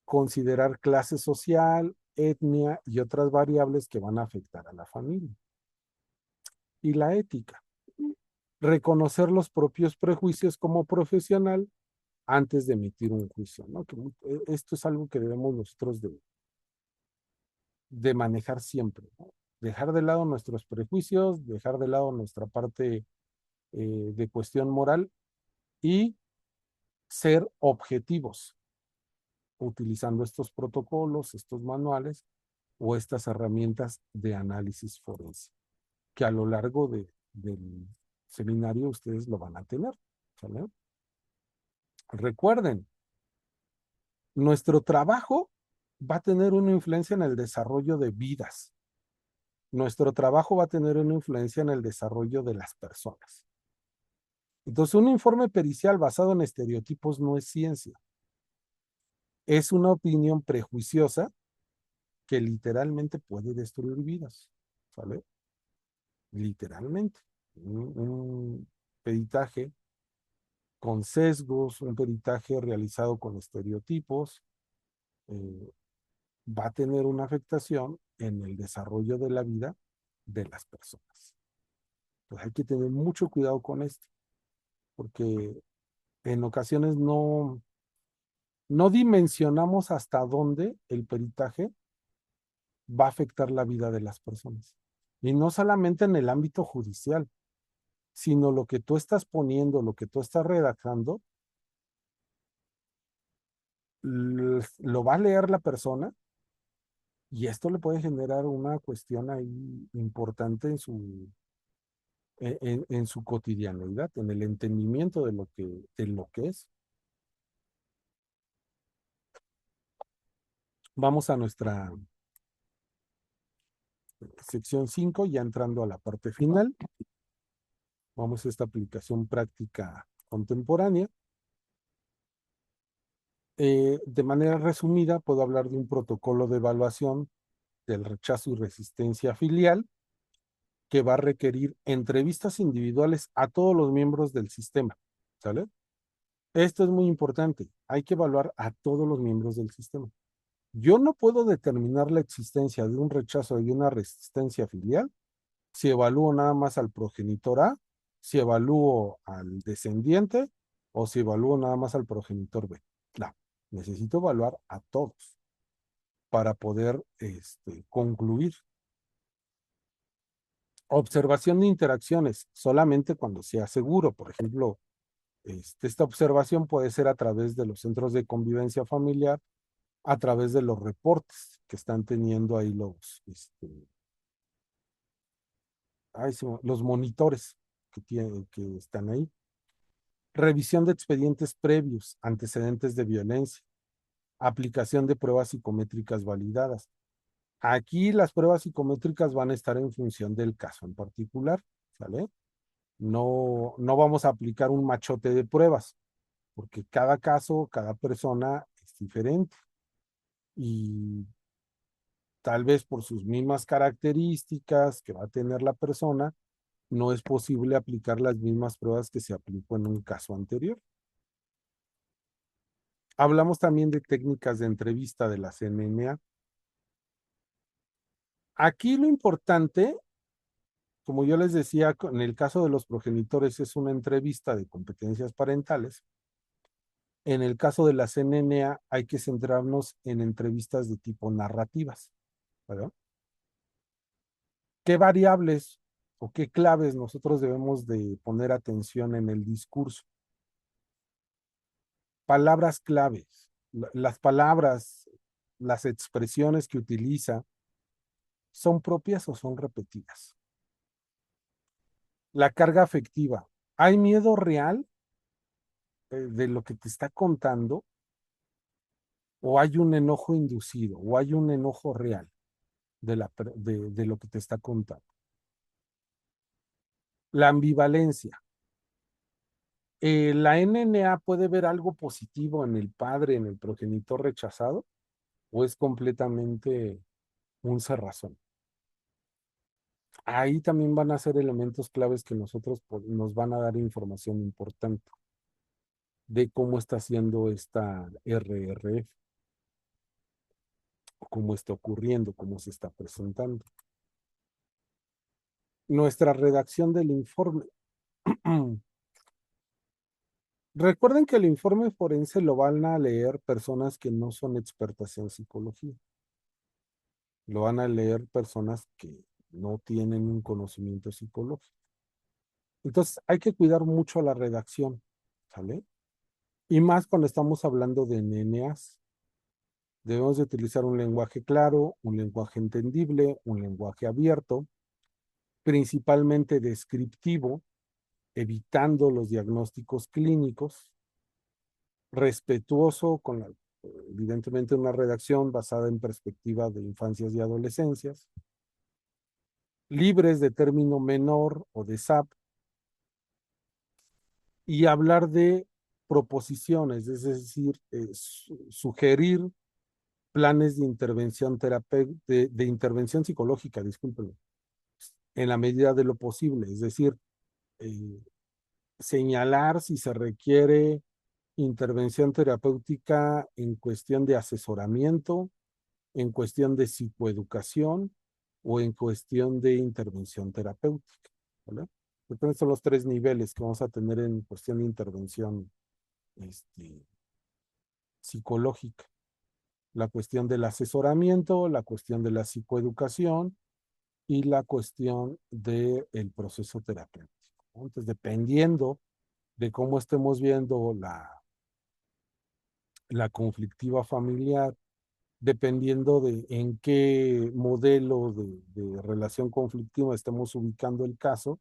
Considerar clase social, etnia y otras variables que van a afectar a la familia. Y la ética. Reconocer los propios prejuicios como profesional antes de emitir un juicio, ¿no? Que esto es algo que debemos nosotros de manejar siempre, ¿no? Dejar de lado nuestros prejuicios, dejar de lado nuestra parte de cuestión moral y ser objetivos utilizando estos protocolos, estos manuales o estas herramientas de análisis forense, que a lo largo del seminario ustedes lo van a tener. ¿Sale? Recuerden, nuestro trabajo va a tener una influencia en el desarrollo de vidas. Nuestro trabajo va a tener una influencia en el desarrollo de las personas. Entonces, un informe pericial basado en estereotipos no es ciencia. Es una opinión prejuiciosa que literalmente puede destruir vidas. ¿Sale? Literalmente. Un peritaje con sesgos, un peritaje realizado con estereotipos, va a tener una afectación en el desarrollo de la vida de las personas. Pues hay que tener mucho cuidado con esto, porque en ocasiones no dimensionamos hasta dónde el peritaje va a afectar la vida de las personas. Y no solamente en el ámbito judicial, sino lo que tú estás poniendo, lo que tú estás redactando, lo va a leer la persona y esto le puede generar una cuestión ahí importante en su cotidianidad, en el entendimiento de lo que es. Vamos a nuestra sección 5, ya entrando a la parte final. Vamos a esta aplicación práctica contemporánea. De manera resumida, puedo hablar de un protocolo de evaluación del rechazo y resistencia filial que va a requerir entrevistas individuales a todos los miembros del sistema, ¿sale? Esto es muy importante. Hay que evaluar a todos los miembros del sistema. Yo no puedo determinar la existencia de un rechazo y una resistencia filial si evalúo nada más al progenitor A, si evalúo al descendiente o si evalúo nada más al progenitor B. No, necesito evaluar a todos para poder concluir. Observación de interacciones, solamente cuando sea seguro. Por ejemplo, esta observación puede ser a través de los centros de convivencia familiar, a través de los reportes que están teniendo ahí los monitores que están ahí. Revisión de expedientes previos, antecedentes de violencia, aplicación de pruebas psicométricas validadas. Aquí las pruebas psicométricas van a estar en función del caso en particular, ¿sale? No, no vamos a aplicar un machote de pruebas, porque cada caso, cada persona es diferente. Y tal vez por sus mismas características que va a tener la persona, no es posible aplicar las mismas pruebas que se aplicó en un caso anterior. Hablamos también de técnicas de entrevista de la CNMA. Aquí lo importante, como yo les decía, en el caso de los progenitores es una entrevista de competencias parentales. En el caso de la CNNA hay que centrarnos en entrevistas de tipo narrativas, ¿verdad? ¿Qué variables o qué claves nosotros debemos de poner atención en el discurso? Palabras claves. Las palabras, las expresiones que utiliza, ¿son propias o son repetidas? La carga afectiva. ¿Hay miedo real de lo que te está contando? ¿O hay un enojo inducido? ¿O hay un enojo real de lo que te está contando? La ambivalencia. ¿La NNA puede ver algo positivo en el padre, en el progenitor rechazado? ¿O es completamente un cerrazón? Ahí también van a ser elementos claves que nos van a dar información importante de cómo está haciendo esta RRF, cómo está ocurriendo, cómo se está presentando. Nuestra redacción del informe. Recuerden que el informe forense lo van a leer personas que no son expertas en psicología. Lo van a leer personas que no tienen un conocimiento psicológico. Entonces, hay que cuidar mucho la redacción, ¿sale? Y más cuando estamos hablando de NNAs. Debemos de utilizar un lenguaje claro, un lenguaje entendible, un lenguaje abierto, principalmente descriptivo, evitando los diagnósticos clínicos, respetuoso con evidentemente una redacción basada en perspectiva de infancias y adolescencias, libres de término menor o de SAP, y hablar de proposiciones, es decir, sugerir planes de intervención de intervención psicológica, discúlpenme, en la medida de lo posible, es decir, eh, señalar si se requiere intervención terapéutica en cuestión de asesoramiento, en cuestión de psicoeducación o en cuestión de intervención terapéutica, ¿vale? Entonces son los 3 niveles que vamos a tener en cuestión de intervención psicológica. La cuestión del asesoramiento, la cuestión de la psicoeducación y la cuestión del proceso terapéutico. Entonces, dependiendo de cómo estemos viendo la conflictiva familiar, dependiendo de en qué modelo de relación conflictiva estemos ubicando el caso,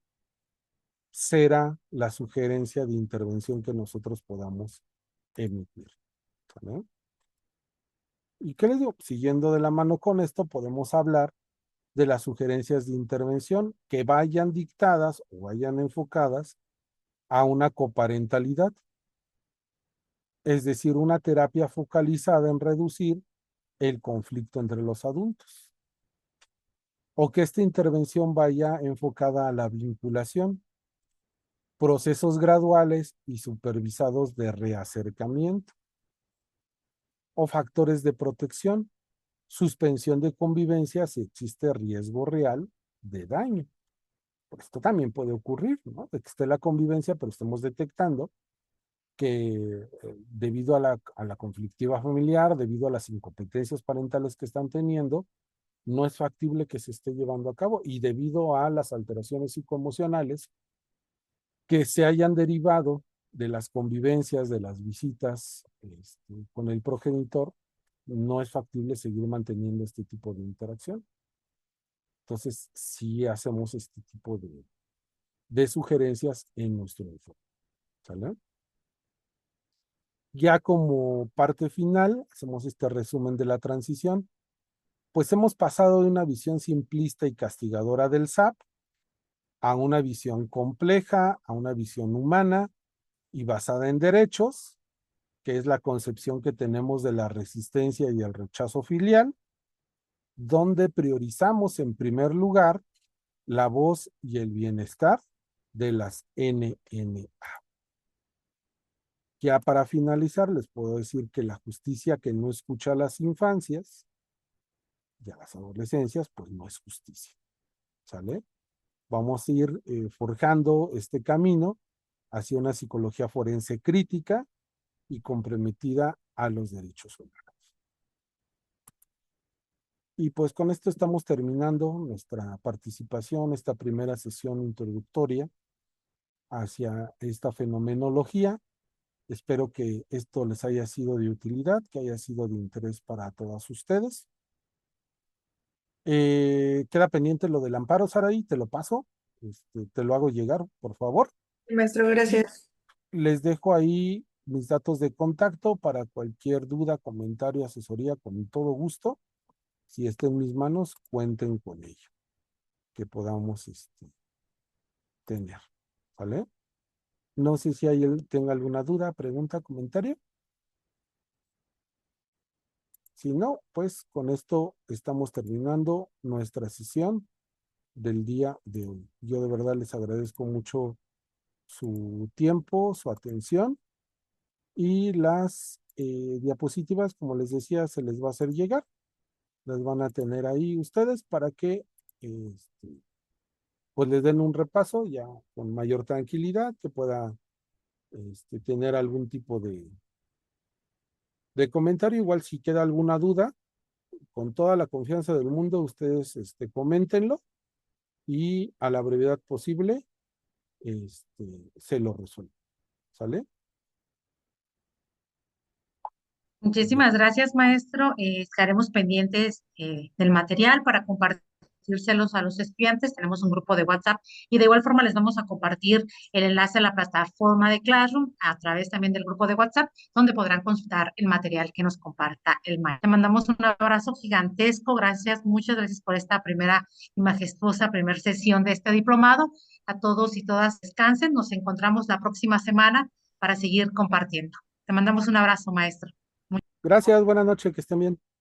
será la sugerencia de intervención que nosotros podamos emitir, ¿vale? ¿Y qué les digo? Siguiendo de la mano con esto, podemos hablar de las sugerencias de intervención que vayan dictadas o vayan enfocadas a una coparentalidad. es decir, una terapia focalizada en reducir el conflicto entre los adultos, o que esta intervención vaya enfocada a la vinculación, procesos graduales y supervisados de reacercamiento, o factores de protección, suspensión de convivencia si existe riesgo real de daño. Esto también puede ocurrir, ¿no? De que esté la convivencia, pero estemos detectando que debido a la conflictiva familiar, debido a las incompetencias parentales que están teniendo, no es factible que se esté llevando a cabo, y debido a las alteraciones psicoemocionales que se hayan derivado de las convivencias, de las visitas con el progenitor, no es factible seguir manteniendo este tipo de interacción. Entonces, sí hacemos este tipo de sugerencias en nuestro informe. ¿Sale? Ya como parte final, hacemos este resumen de la transición. Pues hemos pasado de una visión simplista y castigadora del SAP a una visión compleja, a una visión humana y basada en derechos, que es la concepción que tenemos de la resistencia y el rechazo filial, donde priorizamos en primer lugar la voz y el bienestar de las NNA. Ya para finalizar, les puedo decir que la justicia que no escucha a las infancias y a las adolescencias, pues no es justicia. ¿Sale? Vamos a ir forjando este camino hacia una psicología forense crítica y comprometida a los derechos humanos. Y pues con esto estamos terminando nuestra participación, esta primera sesión introductoria hacia esta fenomenología. Espero que esto les haya sido de utilidad, que haya sido de interés para todas ustedes. Queda pendiente lo del amparo, Saraí, te lo paso, te lo hago llegar, por favor. Maestro, gracias. Les dejo ahí mis datos de contacto para cualquier duda, comentario, asesoría, con todo gusto. Si está en mis manos, cuenten con ello, que podamos tener, ¿vale? No sé si tenga alguna duda, pregunta, comentario. Si no, pues con esto estamos terminando nuestra sesión del día de hoy. Yo de verdad les agradezco mucho su tiempo, su atención, y las diapositivas, como les decía, se les va a hacer llegar. Las van a tener ahí ustedes para que pues les den un repaso ya con mayor tranquilidad, que pueda tener algún tipo de comentario. Igual si queda alguna duda, con toda la confianza del mundo, ustedes coméntenlo y a la brevedad posible se lo resuelve. ¿Sale? Bien. Muchísimas gracias, maestro. Estaremos pendientes del material para compartírselos a los estudiantes. Tenemos un grupo de WhatsApp y de igual forma les vamos a compartir el enlace a la plataforma de Classroom a través también del grupo de WhatsApp, donde podrán consultar el material que nos comparta el maestro. Te mandamos un abrazo gigantesco. Gracias, muchas gracias por esta primera y majestuosa primera sesión de este diplomado. A todos y todas descansen. Nos encontramos la próxima semana para seguir compartiendo. Te mandamos un abrazo, maestro. Gracias, buenas noches, que estén bien.